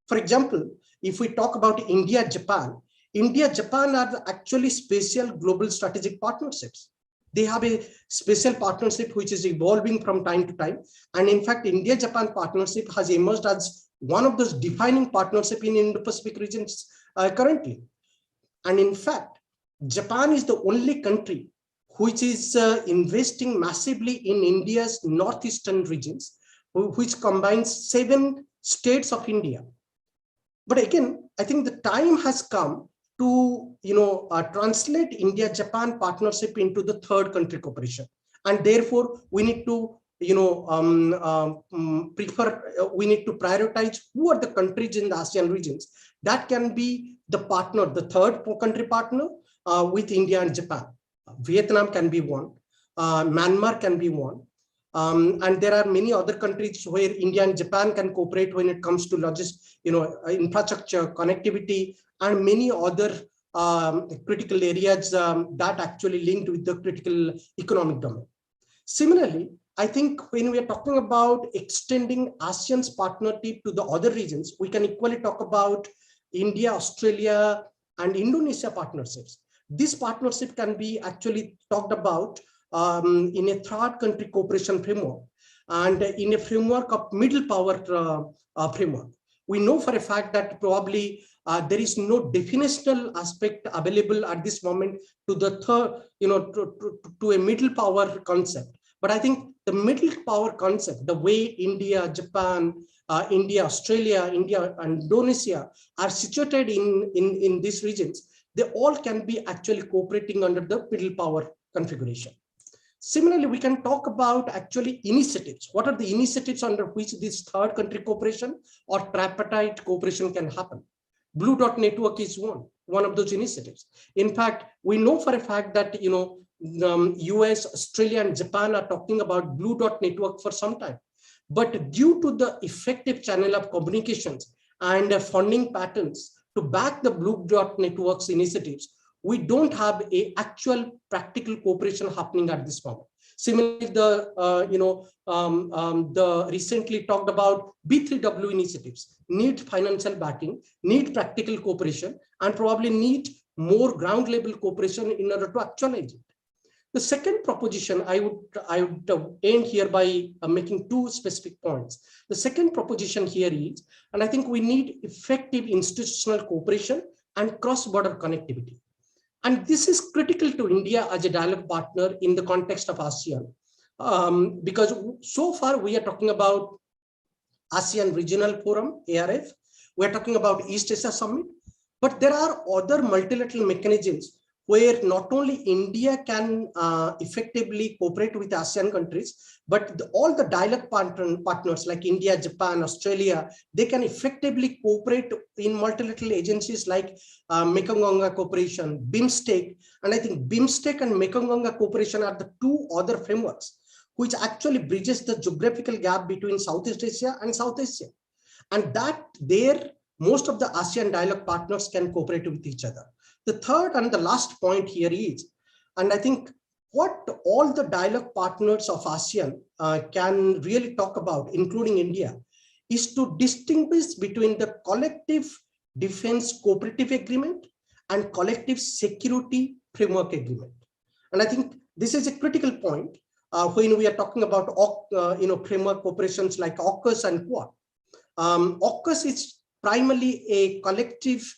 For example, if we talk about India, Japan are actually special global strategic partnerships. They have a special partnership which is evolving from time to time. And in fact, India-Japan partnership has emerged as one of those defining partnerships in Indo-Pacific regions currently. And in fact, Japan is the only country which is investing massively in India's northeastern regions, which combines 7 states of India. But again, I think the time has come to translate India-Japan partnership into the third country cooperation. And therefore, we need to we need to prioritize who are the countries in the ASEAN regions that can be the partner, the third country partner with India and Japan. Vietnam can be one, Myanmar can be one, and there are many other countries where India and Japan can cooperate when it comes to logistics, infrastructure, connectivity, and many other critical areas that actually linked with the critical economic domain. Similarly, I think when we are talking about extending ASEAN's partnership to the other regions, we can equally talk about India, Australia, and Indonesia partnerships. This partnership can be actually talked about in a third country cooperation framework and in a framework of middle power framework. We know for a fact that probably there is no definitional aspect available at this moment to the third, to a middle power concept. But I think the middle power concept, the way India, Japan, India, Australia, India, and Indonesia are situated in these regions, they all can be actually cooperating under the middle power configuration. Similarly, we can talk about actually initiatives. What are the initiatives under which this third country cooperation or tripartite cooperation can happen? Blue Dot Network is one of those initiatives. In fact, we know for a fact that US, Australia, and Japan are talking about Blue Dot Network for some time. But due to the effective channel of communications and funding patterns to back the Blue Dot Network's initiatives, we don't have a actual practical cooperation happening at this moment. Similarly, the recently talked about B3W initiatives need financial backing, need practical cooperation, and probably need more ground level cooperation in order to actualize it. The second proposition, I would end here by making two specific points. The second proposition here is, and I think we need effective institutional cooperation and cross-border connectivity. And this is critical to India as a dialogue partner in the context of ASEAN, because so far we are talking about ASEAN Regional Forum, ARF, we are talking about East Asia Summit, but there are other multilateral mechanisms where not only India can effectively cooperate with ASEAN countries, but all the dialogue partners like India, Japan, Australia, they can effectively cooperate in multilateral agencies like Mekong-Ganga Cooperation, BIMSTEC, and I think BIMSTEC and Mekong-Ganga Cooperation are the two other frameworks which actually bridges the geographical gap between Southeast Asia and South Asia. And that there, most of the ASEAN dialogue partners can cooperate with each other. The third and the last point here is, and I think what all the dialogue partners of ASEAN can really talk about, including India, is to distinguish between the collective defense cooperative agreement and collective security framework agreement. And I think this is a critical point when we are talking about framework cooperations like AUKUS and Quad. AUKUS is primarily a collective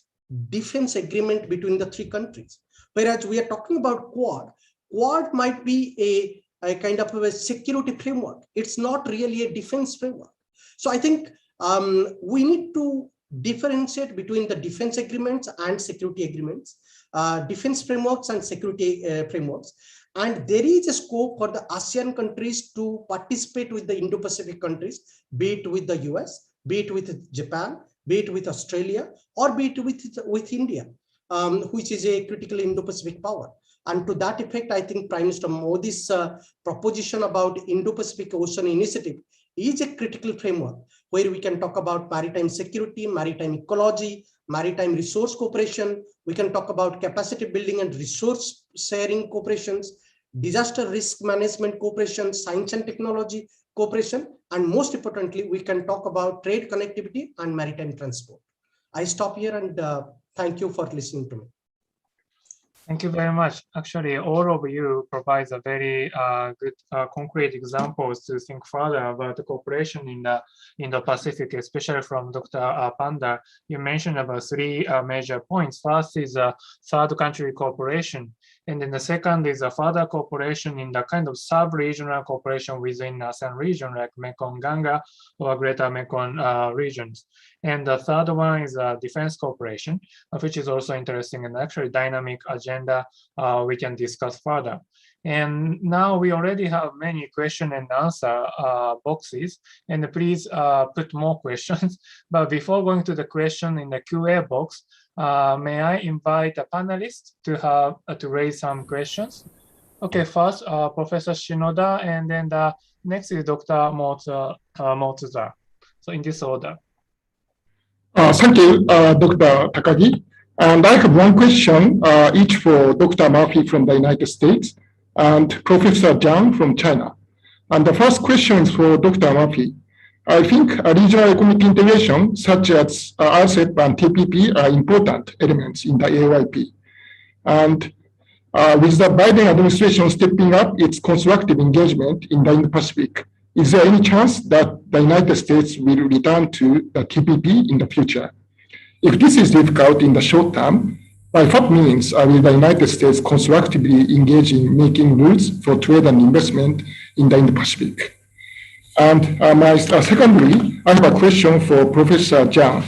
defense agreement between the three countries, whereas we are talking about Quad. Quad might be a kind of a security framework. It's not really a defense framework. So I think we need to differentiate between the defense agreements and security agreements, defense frameworks and security frameworks. And there is a scope for the ASEAN countries to participate with the Indo-Pacific countries, be it with the US, be it with Japan, be it with Australia, or be it with India, which is a critical Indo-Pacific power. And to that effect, I think Prime Minister Modi's proposition about Indo-Pacific Ocean Initiative is a critical framework where we can talk about maritime security, maritime ecology, maritime resource cooperation. We can talk about capacity building and resource sharing cooperations, disaster risk management cooperation, science and technology cooperation, and most importantly, we can talk about trade connectivity and maritime transport. I stop here and thank you for listening to me. Thank you very much. Actually, all of you provides a very good concrete examples to think further about the cooperation in the Pacific, especially from Dr. Panda. You mentioned about three major points. First is third country cooperation. And then the second is a further cooperation in the kind of sub-regional cooperation within ASEAN region, like Mekong-Ganga or Greater Mekong regions. And the third one is defense cooperation, which is also interesting and actually dynamic agenda we can discuss further. And now we already have many question and answer boxes, and please put more questions. But before going to the question in the QA box, may I invite a panelist to raise some questions? Okay, first Professor Shinoda, and then the next is Dr. Motsuda. So in this order. Thank you, Dr. Takagi. And I have one question, each for Dr. Murphy from the United States and Professor Zhang from China. And the first question is for Dr. Murphy. I think regional economic integration, such as RCEP and TPP, are important elements in the AOIP. And with the Biden administration stepping up its constructive engagement in the Indo-Pacific, is there any chance that the United States will return to the TPP in the future? If this is difficult in the short term, by what means will the United States constructively engage in making rules for trade and investment in the Indo-Pacific? And secondly, I have a question for Professor Zhang.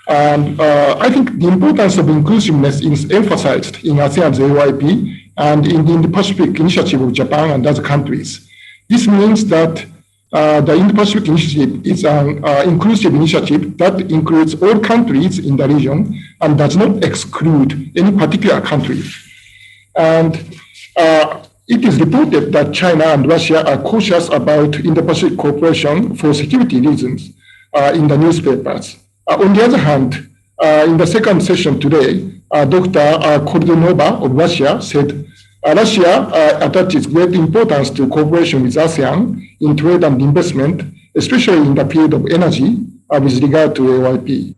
And I think the importance of inclusiveness is emphasized in ASEAN's AOIP and in the Indo-Pacific Initiative of Japan and other countries. This means that the Indo-Pacific Initiative is an inclusive initiative that includes all countries in the region and does not exclude any particular country. And it is reported that China and Russia are cautious about Indo-Pacific cooperation for security reasons in the newspapers. On the other hand, in the second session today, Dr. Kordunova of Russia said Russia attaches great importance to cooperation with ASEAN in trade and investment, especially in the field of energy with regard to AYP.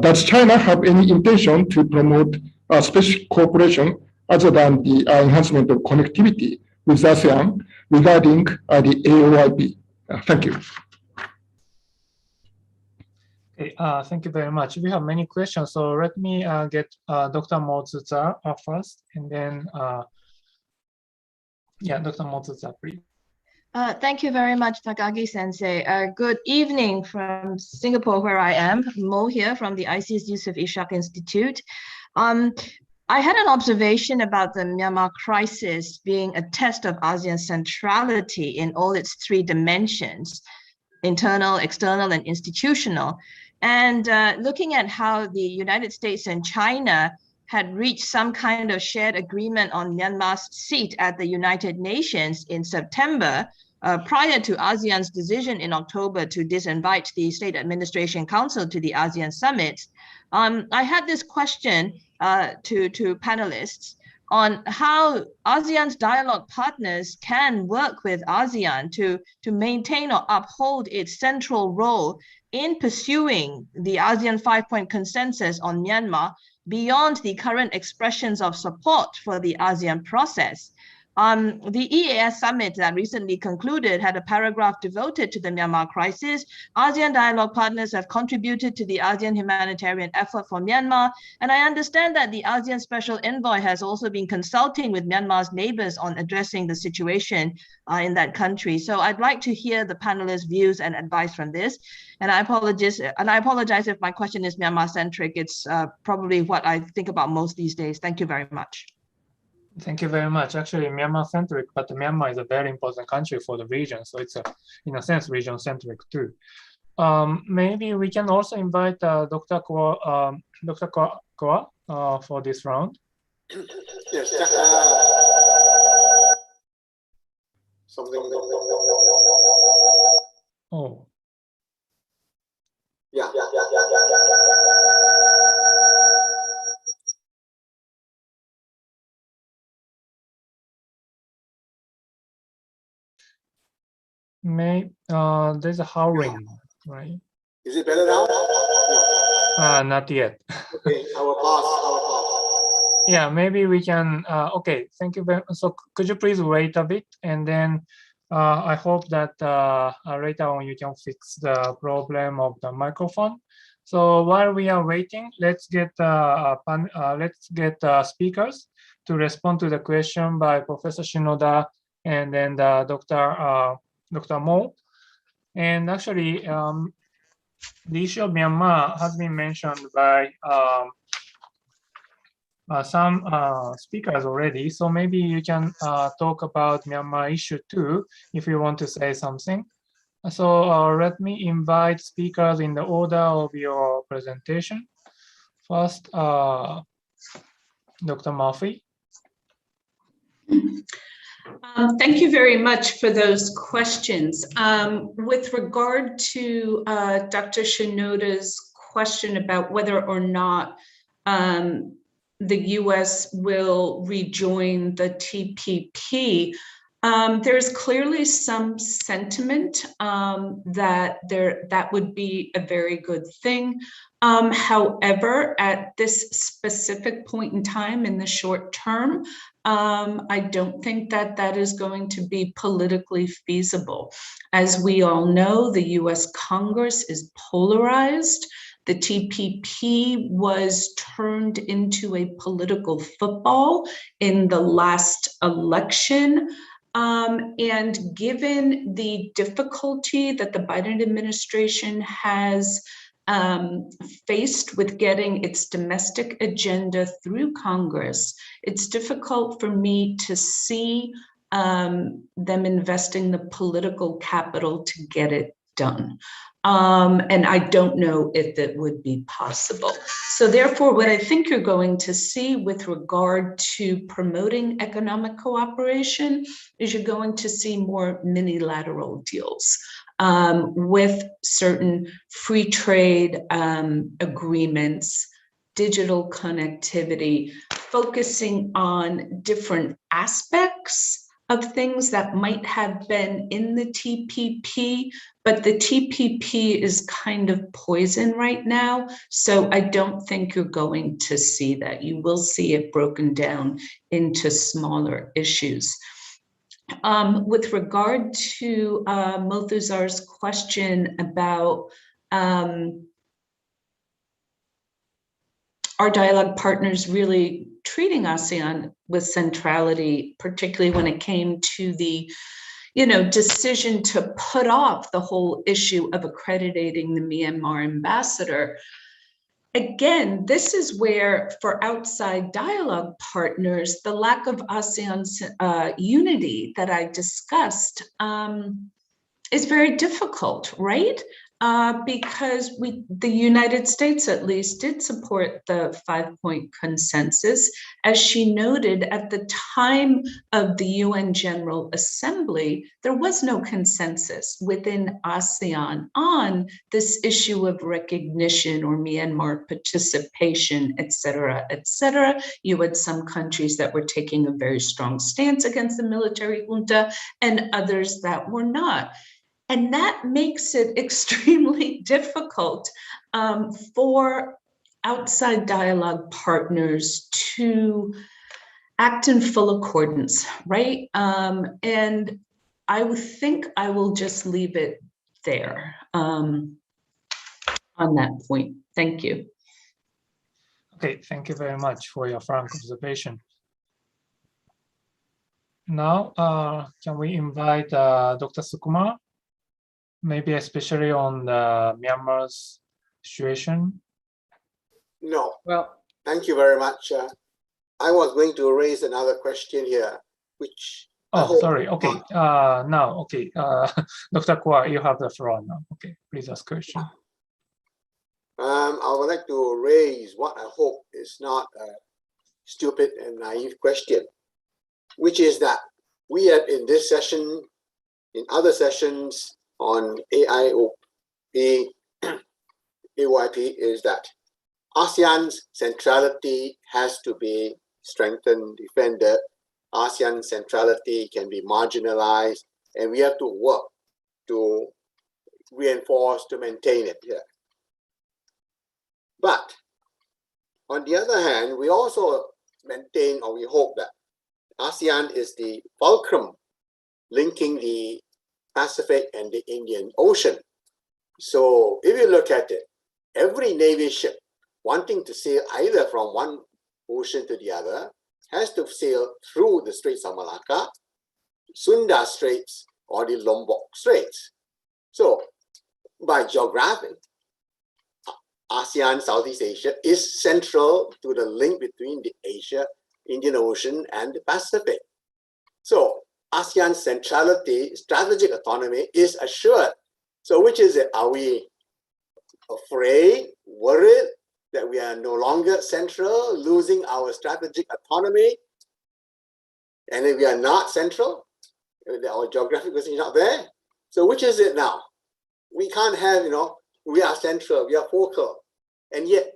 Does China have any intention to promote special cooperation other than the enhancement of connectivity with ASEAN regarding the AOIP? Thank you. Okay, thank you very much. We have many questions, so let me get Dr. Motsuta first, and then Dr. Motsuta, please. Thank you very much, Takagi-sensei. Good evening from Singapore, where I am. Mo here from the ICS Yusof Ishak Institute. I had an observation about the Myanmar crisis being a test of ASEAN's centrality in all its three dimensions: internal, external, and institutional. And looking at how the United States and China had reached some kind of shared agreement on Myanmar's seat at the United Nations in September, prior to ASEAN's decision in October to disinvite the State Administration Council to the ASEAN Summit, I had this question to panelists on how ASEAN's dialogue partners can work with ASEAN to maintain or uphold its central role in pursuing the ASEAN 5-point consensus on Myanmar beyond the current expressions of support for the ASEAN process. The EAS summit that recently concluded had a paragraph devoted to the Myanmar crisis. ASEAN dialogue partners have contributed to the ASEAN humanitarian effort for Myanmar, and I understand that the ASEAN special envoy has also been consulting with Myanmar's neighbors on addressing the situation in that country. So I'd like to hear the panelists' views and advice from this. And I apologize if my question is Myanmar-centric. It's probably what I think about most these days. Thank you very much. Thank you very much. Actually, Myanmar-centric, but Myanmar is a very important country for the region, so it's in a sense region-centric too. Maybe we can also invite Dr. Koa for this round. Yes. Something. Oh. Yeah. There's a howling, right? Is it better now? No. Not yet. Okay, I will pause. Yeah, maybe we can. Okay, thank you very much. So could you please wait a bit, and then I hope that later on you can fix the problem of the microphone. So while we are waiting, let's get speakers to respond to the question by Professor Shinoda and then Dr. Mo. And actually, the issue of Myanmar has been mentioned by some speakers already. So maybe you can talk about Myanmar issue too, if you want to say something. So let me invite speakers in the order of your presentation. First, Dr. Murphy. Thank you very much for those questions. With regard to Dr. Shinoda's question about whether or not the US will rejoin the TPP, there's clearly some sentiment that would be a very good thing. However, at this specific point in time in the short term, I don't think that is going to be politically feasible. As we all know, the US Congress is polarized. The TPP was turned into a political football in the last election. And given the difficulty that the Biden administration has faced with getting its domestic agenda through Congress, it's difficult for me to see them investing the political capital to get it done. And I don't know if it would be possible. So therefore, what I think you're going to see with regard to promoting economic cooperation is you're going to see more minilateral deals with certain free trade agreements, digital connectivity, focusing on different aspects of things that might have been in the TPP, but the TPP is kind of poison right now. So I don't think you're going to see that. You will see it broken down into smaller issues. With regard to Motuzar's question about our dialogue partners really treating ASEAN with centrality, particularly when it came to the decision to put off the whole issue of accrediting the Myanmar ambassador. Again, this is where, for outside dialogue partners, the lack of ASEAN's unity that I discussed is very difficult, right? Because the United States, at least, did support the 5-point consensus. As she noted, at the time of the UN General Assembly, there was no consensus within ASEAN on this issue of recognition or Myanmar participation, et cetera, et cetera. You had some countries that were taking a very strong stance against the military junta and others that were not. And that makes it extremely difficult for outside dialogue partners to act in full accordance, right? And I would think I will just leave it there on that point. Thank you. Okay, thank you very much for your frank observation. Now, can we invite Dr. Sukuma? Maybe especially on the Myanmar's situation? No. Well, thank you very much. I was going to raise another question here, which. Oh, sorry. Okay. Now, okay. Dr. Kua, you have the floor now. Okay, please ask question. I would like to raise what I hope is not a stupid and naive question, which is that we have in this session, in other sessions, on AYP is that ASEAN's centrality has to be strengthened, defended. ASEAN centrality can be marginalized, and we have to work to reinforce, to maintain it here. But on the other hand, we also maintain, or we hope, that ASEAN is the fulcrum linking the Pacific and the Indian Ocean. So if you look at it, every Navy ship wanting to sail either from one ocean to the other has to sail through the Straits of Malacca, Sunda Straits, or the Lombok Straits. So by geography, ASEAN, Southeast Asia is central to the link between the Asia, Indian Ocean, and the Pacific. So ASEAN's centrality, strategic autonomy is assured. So which is it? Are we afraid, worried that we are no longer central, losing our strategic autonomy? And if we are not central, our geographic position is not there. So which is it now? We can't have, we are central, we are focal, and yet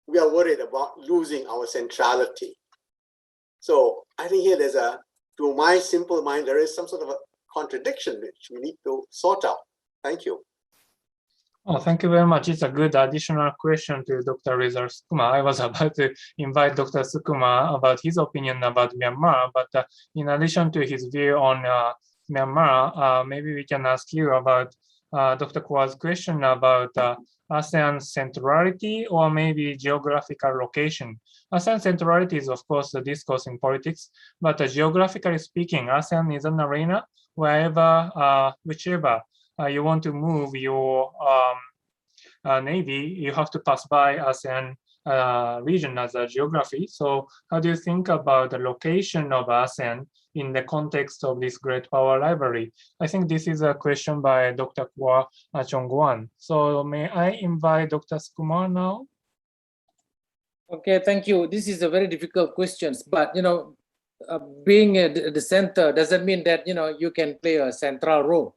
we are worried about losing our centrality. So I think here there's to my simple mind, there is some sort of a contradiction which we need to sort out. Thank you. Oh, thank you very much. It's a good additional question to Dr. Reza Sukuma. I was about to invite Dr. Sukuma about his opinion about Myanmar, but in addition to his view on Myanmar, maybe we can ask you about Dr. Kua's question about ASEAN centrality or maybe geographical location. ASEAN centrality is, of course, the discourse in politics, but geographically speaking, ASEAN is an arena wherever, whichever you want to move your Navy, you have to pass by ASEAN region as a geography. So how do you think about the location of ASEAN in the context of this great power library? I think this is a question by Dr. Kwa Chongguan. So may I invite Dr. Sukumar now? Okay, thank you. This is a very difficult question, but being at the center doesn't mean that you can play a central role.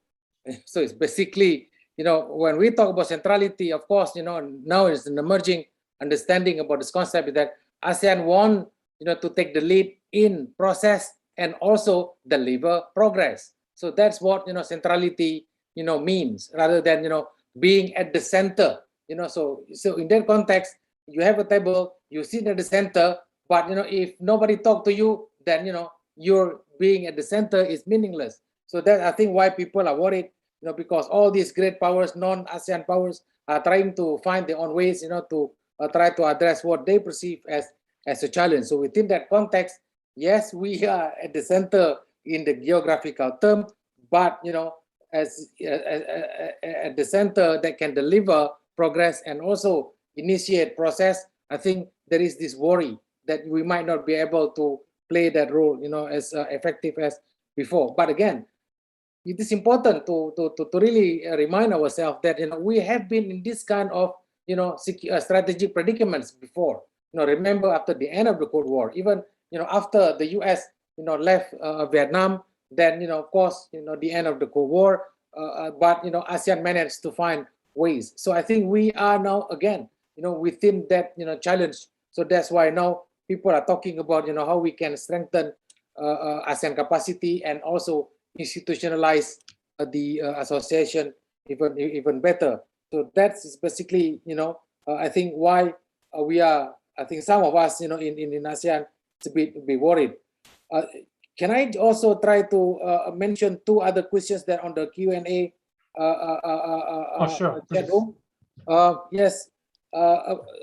So it's basically when we talk about centrality, of course now it's an emerging understanding about this concept that ASEAN want to take the lead in process and also deliver progress. So that's what centrality means, rather than being at the center. So in that context, you have a table, you sit at the center, but if nobody talk to you, then your being at the center is meaningless. So that I think why people are worried, because all these great powers, non-ASEAN powers, are trying to find their own ways, to try to address what they perceive as a challenge. So within that context, yes, we are at the center in the geographical term, but as at the center that can deliver progress and also initiate process, I think there is this worry that we might not be able to play that role, as effective as before. But again, it is important to really remind ourselves that we have been in this kind of strategic predicaments before. Remember after the end of the Cold War, even after the U.S. left Vietnam, then of course the end of the Cold War, but ASEAN managed to find ways. So I think we are now again within that challenge. So that's why now people are talking about how we can strengthen ASEAN capacity and also institutionalize the association even better. So that's basically I think why we are, I think some of us in ASEAN is a bit worried. Can I also try to mention two other questions that on the Q&A Sure. chat room? Yes,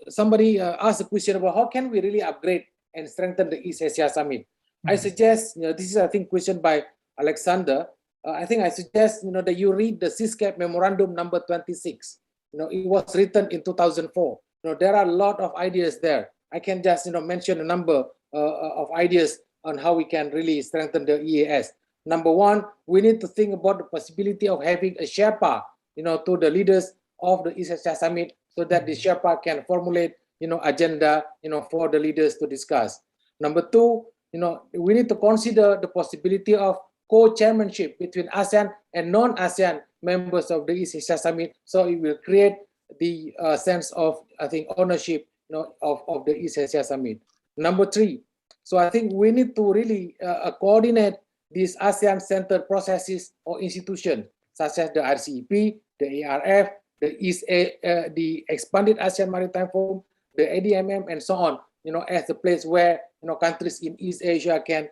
somebody asked a question about how can we really upgrade and strengthen the East Asia Summit. I suggest, this is I think question by Alexander. I think I suggest that you read the CISCAP Memorandum number 26. It was written in 2004. There are a lot of ideas there. I can just mention a number of ideas on how we can really strengthen the EAS. Number one, we need to think about the possibility of having a Sherpa, to the leaders of the East Asia Summit, so that the Sherpa can formulate, agenda, for the leaders to discuss. Number two, we need to consider the possibility of co-chairmanship between ASEAN and non-ASEAN members of the East Asia Summit. So it will create the sense of, I think, ownership, of the East Asia Summit. Number three, so I think we need to really coordinate these ASEAN-centered processes or institutions, such as the RCEP, the ARF, the expanded ASEAN Maritime Forum, the ADMM, and so on, as a place where countries in East Asia can,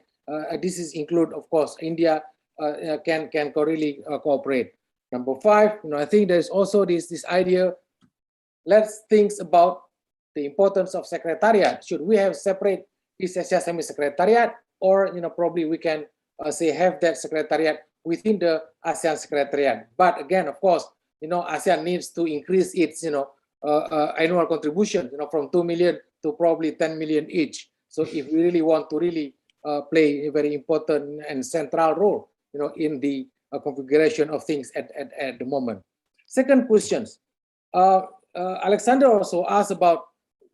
this is include, of course, India, can really cooperate. Number five, I think there's also this idea, let's think about the importance of secretariat. Should we have separate East Asia Summit Secretariat, or probably we can say have that secretariat within the ASEAN Secretariat. But again, of course, ASEAN needs to increase its annual contribution from 2 million to probably 10 million each. So if we really want to really play a very important and central role in the configuration of things at the moment. Second questions, Alexander also asked about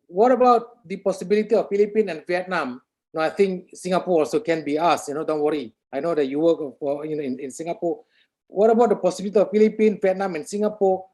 what about the possibility of Philippines and Vietnam. Now, I think Singapore also can be asked, don't worry, I know that you work for, in Singapore. What about the possibility of Philippines, Vietnam, and Singapore,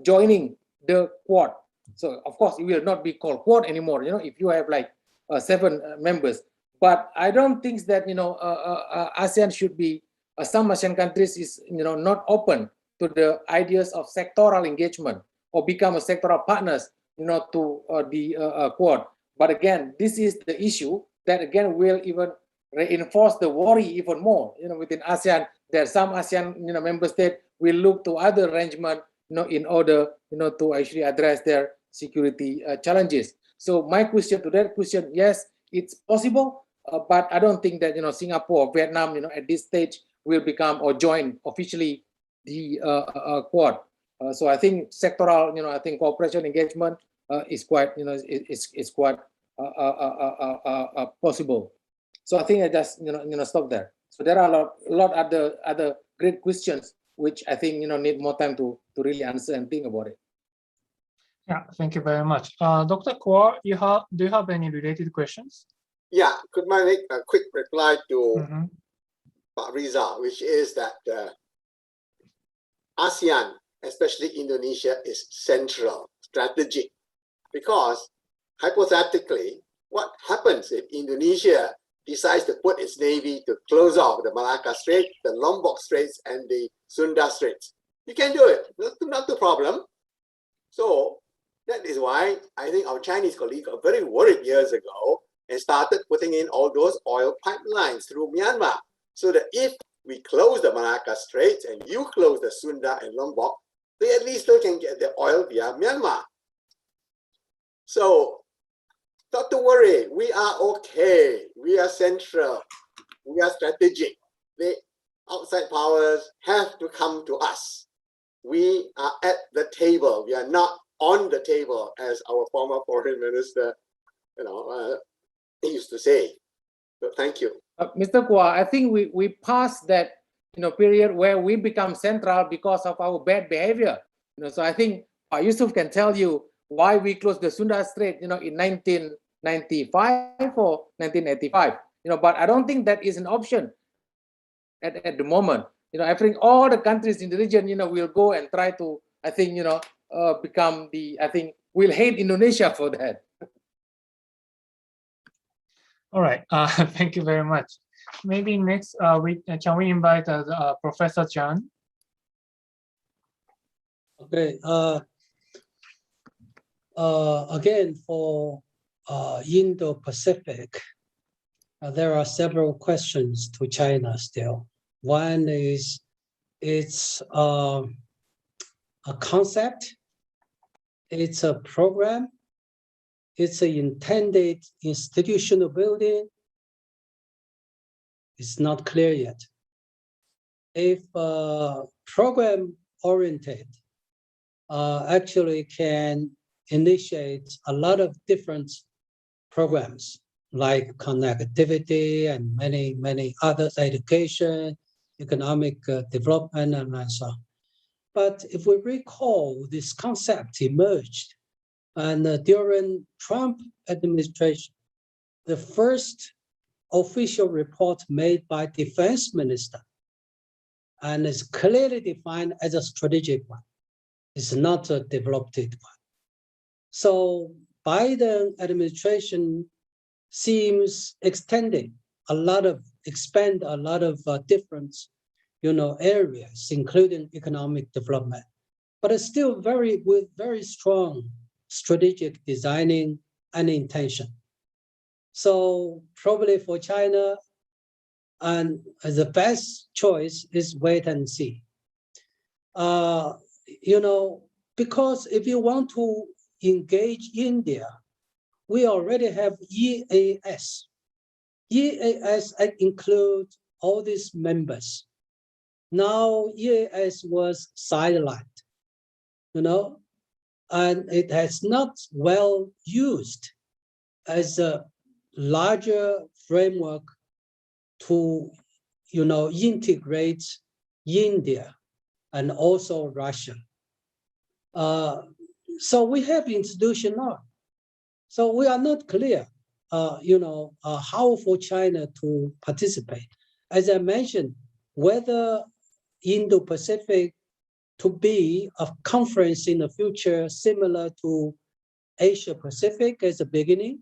joining the Quad? So of course it will not be called Quad anymore, if you have like 7 members. But I don't think that ASEAN should be, some ASEAN countries is not open to the ideas of sectoral engagement or become a sectoral partners to the Quad. But again, this is the issue that again will even reinforce the worry even more. Within ASEAN, there are some ASEAN member states will look to other arrangement in order to actually address their security challenges. So my question to that question, yes, it's possible, but I don't think that Singapore or Vietnam at this stage will become or join officially the Quad. So I think sectoral, I think cooperation engagement is quite, is quite possible. So I think I just, stop there. So there are a lot other great questions which I think need more time to really answer and think about it. Yeah, thank you very much. Dr. Kaur, do you have any related questions? Yeah, could I make a quick reply to Mhm. Pak Riza, which is that ASEAN, especially Indonesia, is central, strategic, because hypothetically, what happens if Indonesia decides to put its navy to close off the Malacca Strait, the Lombok Straits, and the Sunda Straits? You can do it, not the problem. So that is why I think our Chinese colleagues are very worried years ago and started putting in all those oil pipelines through Myanmar, so that if we close the Malacca Straits and you close the Sunda and Lombok, they at least still can get the oil via Myanmar. So not to worry, we are okay. We are central. We are strategic. The outside powers have to come to us. We are at the table. We are not on the table, as our former foreign minister, used to say. So thank you. Mr. Kua, I think we passed that period where we become central because of our bad behavior. So I think Yusuf can tell you why we closed the Sunda Strait, in 1995 or 1985. But I don't think that is an option at the moment. I think all the countries in the region, will go and try to, I think, become I think we'll hate Indonesia for that. All right, thank you very much. Maybe next, can we invite Professor Chan? Okay. Again, for Indo-Pacific, there are several questions to China still. One is it's a concept, it's a program, it's an intended institutional building. It's not clear yet. If program-oriented actually can initiate a lot of different programs like connectivity and many others, education, economic development, and so on. But if we recall, this concept emerged, and during Trump administration, the first official report made by defense minister, and is clearly defined as a strategic one. It's not a developed one. So Biden administration seems expand a lot of different, areas, including economic development, but it's still with very strong strategic designing and intention. So probably for China, and the best choice is wait and see. Because if you want to engage India, we already have EAS. EAS includes all these members. Now EAS was sidelined, and it has not well used as a larger framework to, integrate India and also Russia. So we have institution now. So we are not clear, how for China to participate. As I mentioned, whether Indo-Pacific to be a conference in the future similar to Asia-Pacific as a beginning,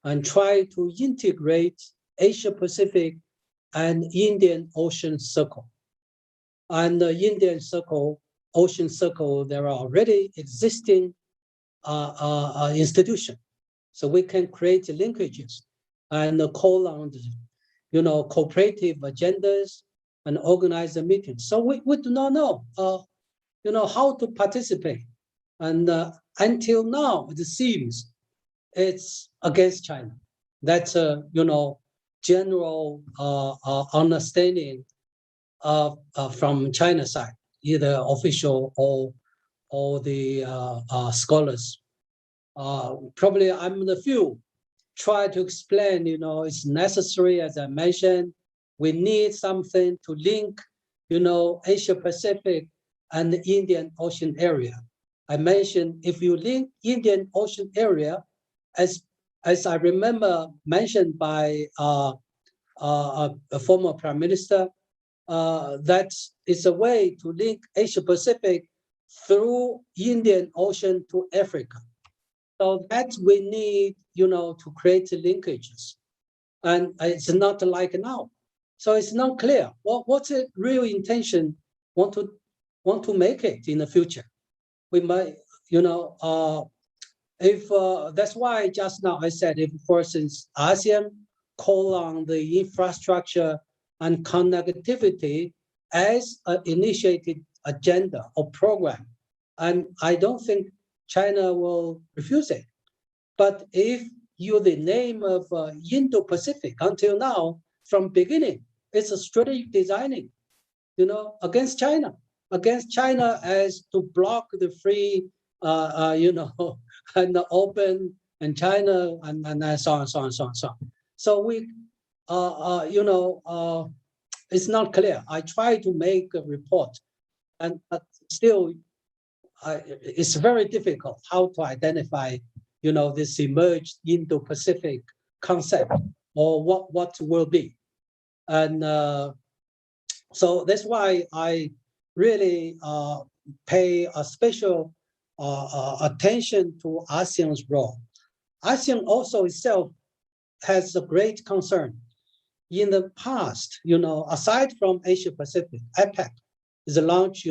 and try to integrate Asia-Pacific and Indian Ocean Circle. And the Indian Ocean Circle, there are already existing institutions. So we can create linkages and call on, cooperative agendas and organize the meetings. So we do not know, how to participate. And until now, it seems it's against China. That's a, general understanding from China side, either official or all the scholars. Probably I'm the few try to explain, it's necessary, as I mentioned, we need something to link, Asia Pacific and the Indian Ocean area. I mentioned if you link Indian Ocean area, as I remember mentioned by a former prime minister, that is a way to link Asia Pacific through Indian Ocean to Africa. So that we need, to create linkages, and it's not like now. So it's not clear what's the real intention. Want to make it in the future. We might, if that's why just now I said, if for instance ASEAN call on the infrastructure and connectivity as an initiated agenda or program, and I don't think China will refuse it. But if you the name of Indo-Pacific until now, from beginning, it's a strategic designing, against China as to block the free, and the open and China and so on. So we, it's not clear. I try to make a report, but still, it's very difficult how to identify, this emerged Indo-Pacific concept or what will be. And so that's why I really pay a special attention to ASEAN's role. ASEAN also itself has a great concern. In the past, aside from Asia Pacific, APEC is launched,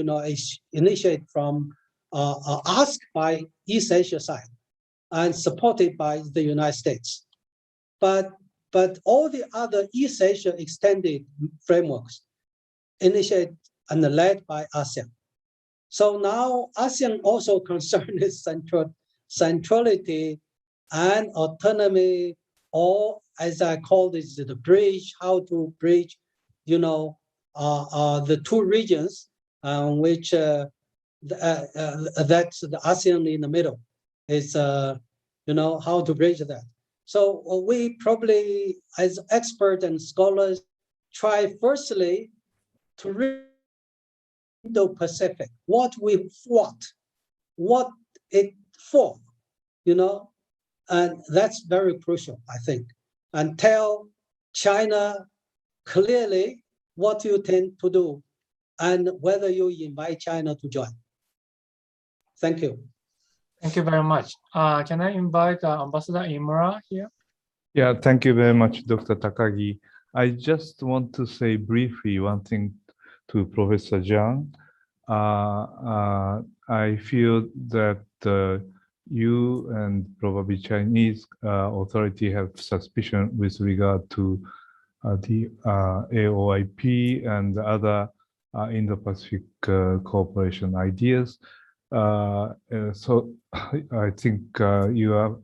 initiated from asked by East Asia side and supported by the United States. But all the other East Asia extended frameworks initiated and led by ASEAN. So now ASEAN also concerned is centrality and autonomy, or as I call this, the bridge, how to bridge, the two regions, which that's the ASEAN in the middle is, how to bridge that. So we probably, as experts and scholars, try firstly to read Indo-Pacific, what it for, and that's very crucial, I think, and tell China clearly what you intend to do and whether you invite China to join. Thank you. Thank you very much. Can I invite Ambassador Imura here? Yeah, thank you very much, Dr. Takagi. I just want to say briefly one thing to Professor Zhang. I feel that you and probably Chinese authority have suspicion with regard to the AOIP and other Indo-Pacific cooperation ideas. So I think you are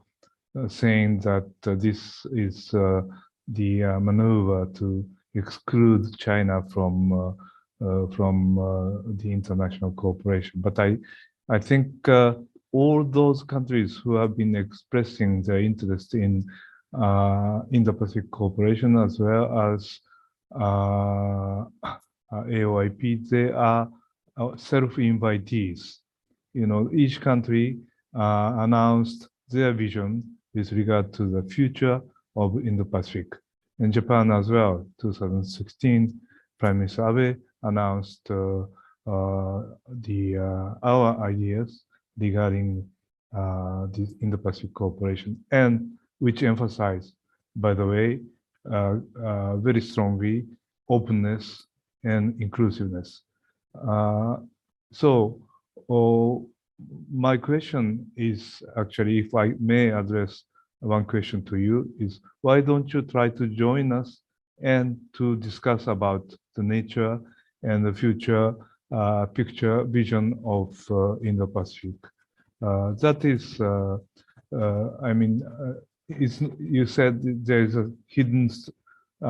saying that this is the maneuver to exclude China from the international cooperation. But I think all those countries who have been expressing their interest in Indo-Pacific cooperation as well as AOIP, they are self-invitees. Each country announced their vision with regard to the future of Indo-Pacific. In Japan as well, 2016, Prime Minister Abe announced our ideas regarding the Indo-Pacific cooperation, and which emphasize, by the way, very strongly openness and inclusiveness. So my question is actually, if I may address one question to you, is why don't you try to join us and to discuss about the nature and the future picture vision of Indo-Pacific? That is, I mean, you said there is a hidden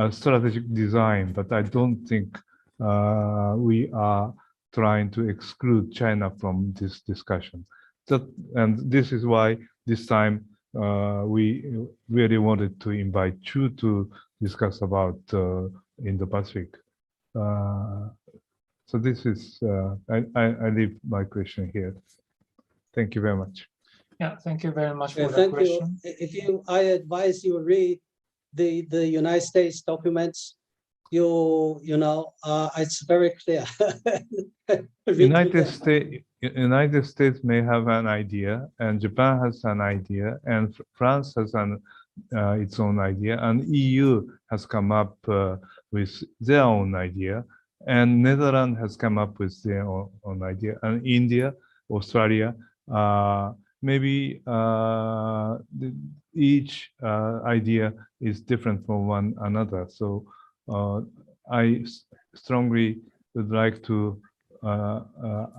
strategic design, but I don't think we are trying to exclude China from this discussion. And this is why this time we really wanted to invite you to discuss about Indo-Pacific. So this is, I leave my question here. Thank you very much. Yeah, thank you very much for Yeah, the thank question. you. I advise you read the United States documents. It's very clear. United States may have an idea, and Japan has an idea, and France has its own idea, and EU has come up with their own idea, and Netherlands has come up with their own idea, and India, Australia, maybe each idea is different from one another. So I strongly would like to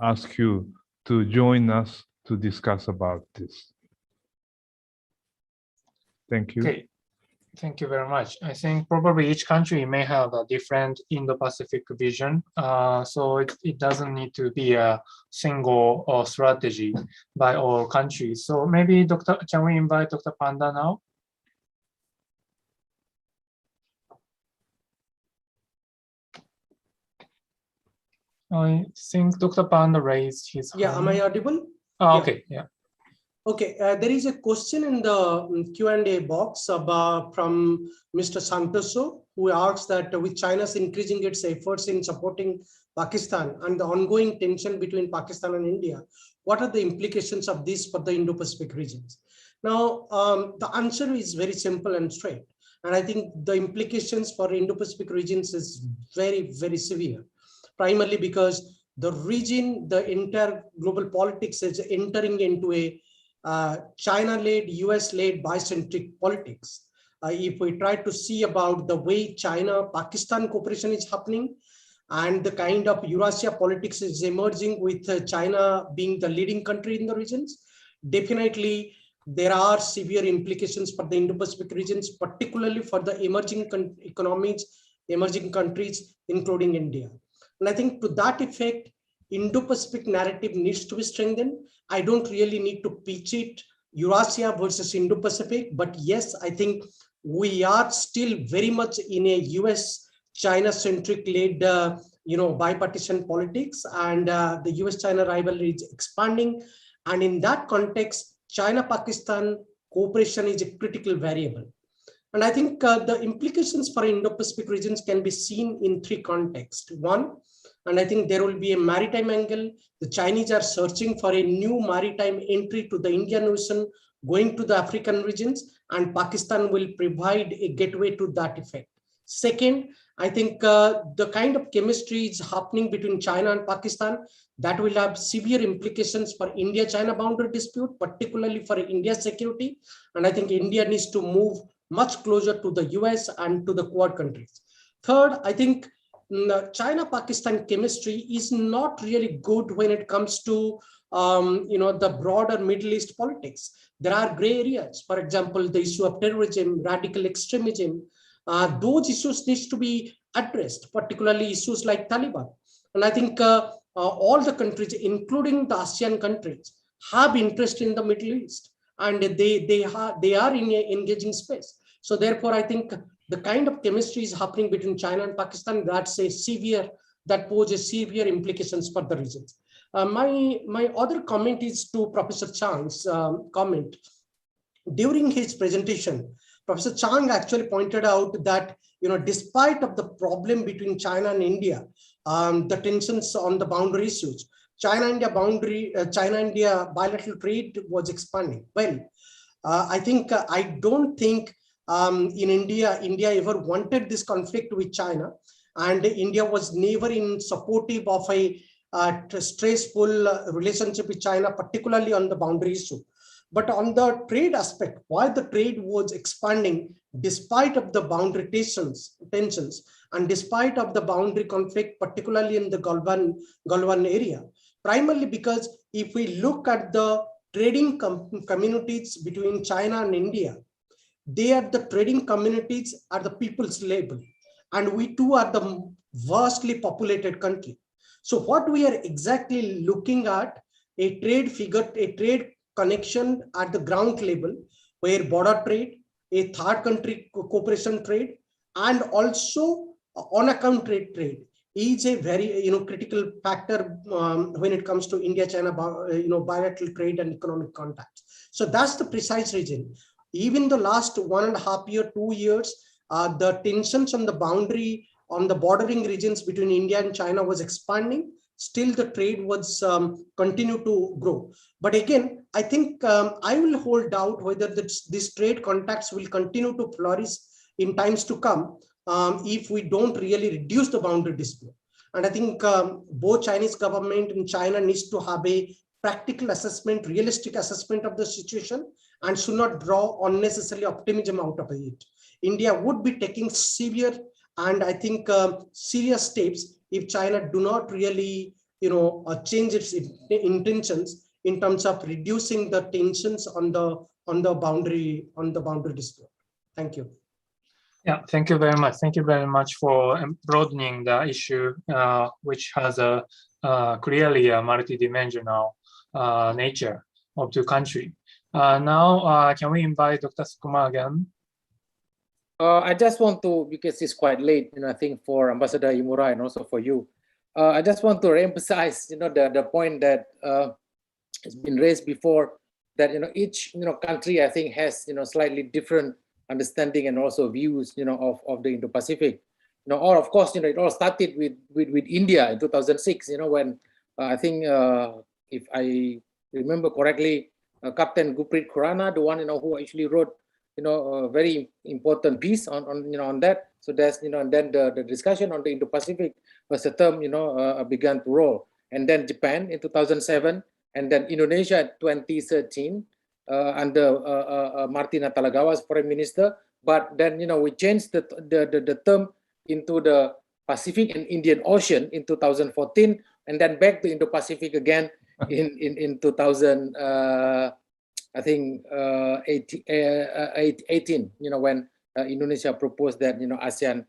ask you to join us to discuss about this. Thank you. Okay, thank you very much. I think probably each country may have a different Indo-Pacific vision, so it doesn't need to be a single strategy by all countries. So maybe can we invite Dr. Panda now? I think Dr. Panda raised his hand. Yeah, am I audible? Oh, Yeah. okay, yeah. Okay, there is a question in the Q&A box from Mr. Santoso, who asks that with China's increasing its efforts in supporting Pakistan and the ongoing tension between Pakistan and India, what are the implications of this for the Indo-Pacific regions? Now, the answer is very simple and straight. And I think the implications for Indo-Pacific regions is very, very severe, primarily because the region, the entire global politics is entering into a China-led, US-led bicentric politics. If we try to see about the way China-Pakistan cooperation is happening and the kind of Eurasia politics is emerging with China being the leading country in the regions, definitely there are severe implications for the Indo-Pacific regions, particularly for the emerging economies, emerging countries, including India. And I think to that effect, Indo-Pacific narrative needs to be strengthened. I don't really need to pitch it Eurasia versus Indo-Pacific, but yes, I think we are still very much in a US-China-centric led, bipartisan politics, and the US-China rivalry is expanding. And in that context, China-Pakistan cooperation is a critical variable. And I think the implications for Indo-Pacific regions can be seen in three contexts. One, and I think there will be a maritime angle. The Chinese are searching for a new maritime entry to the Indian Ocean, going to the African regions, and Pakistan will provide a gateway to that effect. Second, I think the kind of chemistry is happening between China and Pakistan that will have severe implications for India-China boundary dispute, particularly for India's security. And I think India needs to move much closer to the US and to the Quad countries. Third, I think China-Pakistan chemistry is not really good when it comes to the broader Middle East politics. There are gray areas. For example, the issue of terrorism, radical extremism, those issues needs to be addressed, particularly issues like Taliban. And I think all the countries, including the ASEAN countries, have interest in the Middle East, and they are in an engaging space. So therefore, I think the kind of chemistry is happening between China and Pakistan that poses severe implications for the regions. My other comment is to Professor Chang's comment. During his presentation, Professor Chang actually pointed out that despite of the problem between China and India, the tensions on the boundary issues, China-India bilateral trade was expanding. Well, I don't think in India ever wanted this conflict with China, and India was never supportive of a stressful relationship with China, particularly on the boundary issue. But on the trade aspect, while the trade was expanding, despite of the boundary tensions, and despite of the boundary conflict, particularly in the Galwan area, primarily because if we look at the trading communities between China and India, the trading communities are the people's label, and we too are the vastly populated country. So what we are exactly looking at, a trade connection at the ground level, where border trade, a third country cooperation trade, and also on-account trade is a very critical factor when it comes to India-China bilateral trade and economic contacts. So that's the precise reason. Even the last 1.5 years, 2 years, the tensions on the boundary, on the bordering regions between India and China was expanding. Still, the trade was continue to grow. But again, I think I will hold doubt whether these trade contacts will continue to flourish in times to come if we don't really reduce the boundary dispute. And I think both Chinese government and China needs to have a practical assessment, realistic assessment of the situation, and should not draw unnecessary optimism out of it. India would be taking severe and I think serious steps if China do not really, change its intentions in terms of reducing the tensions on the boundary dispute. Thank you. Yeah, thank you very much. Thank you very much for broadening the issue, which has a clearly a multidimensional nature of the country. Now, can we invite Dr. Sukuma again? I just want to, because it's quite late, I think for Ambassador Imura and also for you, I just want to reemphasize, the point that has been raised before, that each country I think has slightly different understanding and also views of the Indo-Pacific. Or of course it all started with India in 2006. When I think if I remember correctly, Captain Gurpreet Khurana, the one who actually wrote a very important piece on that. So there's and then the discussion on the Indo-Pacific as a term began to roll, and then Japan in 2007, and then Indonesia in 2013 under Marty Natalegawa as foreign minister. But then we changed the term into the Pacific and Indian Ocean in 2014, and then back to Indo-Pacific again in 2000. I think 18, when Indonesia proposed that ASEAN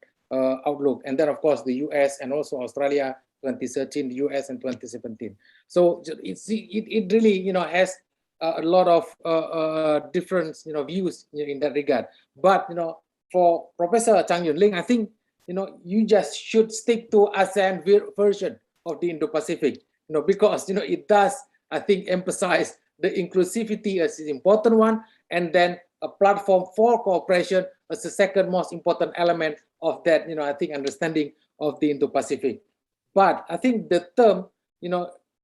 outlook, and then of course the US and also Australia 2013, the US in 2017. So it really has a lot of different views in that regard. But for Professor Chang Yunling, I think you just should stick to ASEAN version of the Indo-Pacific, because it does, I think, emphasize the inclusivity as an important one, and then a platform for cooperation as the second most important element of that, I think, understanding of the Indo-Pacific. But I think the term,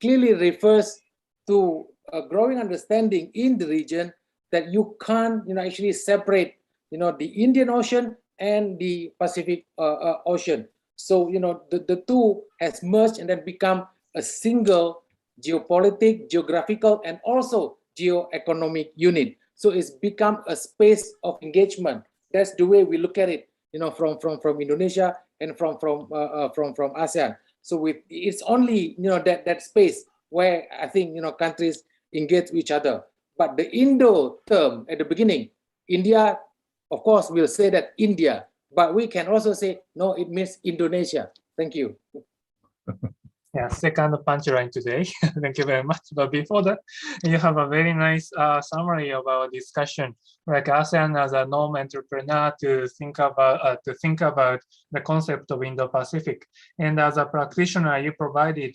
clearly refers to a growing understanding in the region that you can't, actually separate, the Indian Ocean and the Pacific Ocean. So, the two has merged and then become a single geopolitical, geographical, and also geo-economic unit. So it's become a space of engagement. That's the way we look at it, from Indonesia and from ASEAN. So it's only that space where I think countries engage with each other. But the Indo term at the beginning, India, of course, will say that India, but we can also say no, it means Indonesia. Thank you. Yeah, second punchline today. Thank you very much. But before that, you have a very nice summary of our discussion, like ASEAN as a non-entrepreneur to think about the concept of Indo-Pacific. And as a practitioner, you provided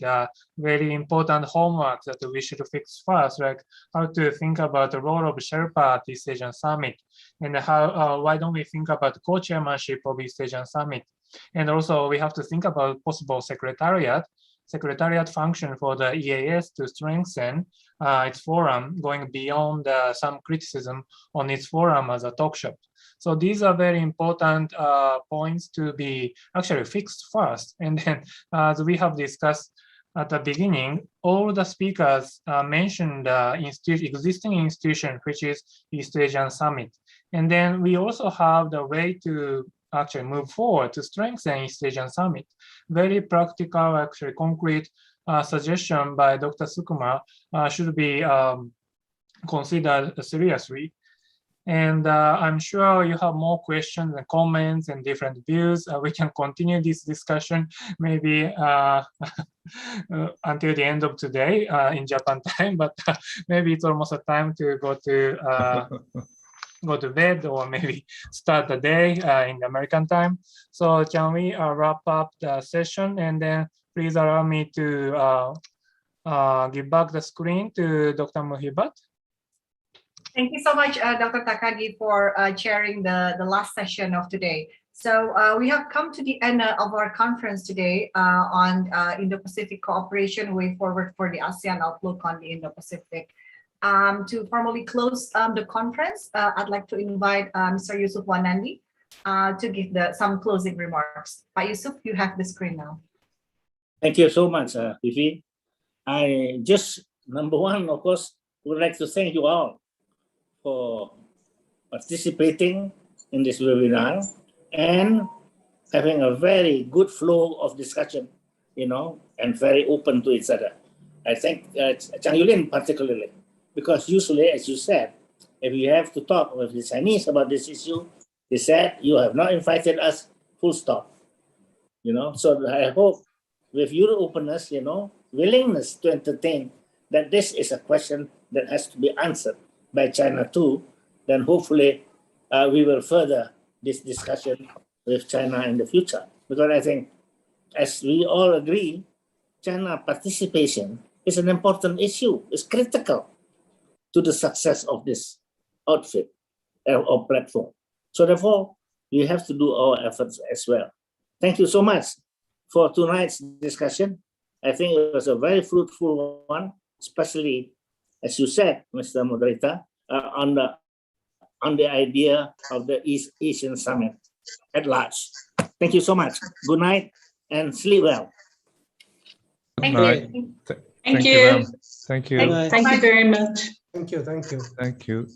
very important homework that we should fix first, like how to think about the role of Sherpa at East Asian Summit, and how why don't we think about co-chairmanship of East Asian Summit, and also we have to think about possible secretariat function for the EAS to strengthen its forum, going beyond some criticism on its forum as a talk shop. So these are very important points to be actually fixed first. And then, as we have discussed at the beginning, all the speakers mentioned existing institution, which is East Asian Summit. And then we also have the way to actually move forward to strengthen East Asian Summit. Very practical, actually concrete suggestion by Dr. Sukuma should be considered seriously. And I'm sure you have more questions and comments and different views. We can continue this discussion maybe until the end of today in Japan time, but maybe it's almost a time to go to bed or maybe start the day in the American time. So can we wrap up the session, and then please allow me to give back the screen to Dr. Muhibat. Thank you so much, Dr. Takagi, for chairing the last session of today. So we have come to the end of our conference today on Indo-Pacific cooperation way forward for the ASEAN outlook on the Indo-Pacific. To formally close the conference, I'd like to invite Mr. Yusuf Wanandi to give some closing remarks. Pak Yusuf, you have the screen now. Thank you so much, Vivi. I just, number one, of course, would like to thank you all for participating in this webinar and having a very good flow of discussion, and very open to each other. I thank Chang Yulin particularly, because usually, as you said, if you have to talk with the Chinese about this issue, they said, you have not invited us, full stop. So I hope with your openness, willingness to entertain that this is a question that has to be answered by China too, then hopefully we will further this discussion with China in the future. Because I think, as we all agree, China participation is an important issue. It's critical to the success of this outfit or platform. So therefore, we have to do our efforts as well. Thank you so much for tonight's discussion. I think it was a very fruitful one, especially, as you said, Mr. Moderator, on the idea of the East Asian Summit at large. Thank you so much. Good night and sleep well. Thank Right. you. Thank you. Thank you. Bye-bye. Thank you very much. Thank you. Thank you.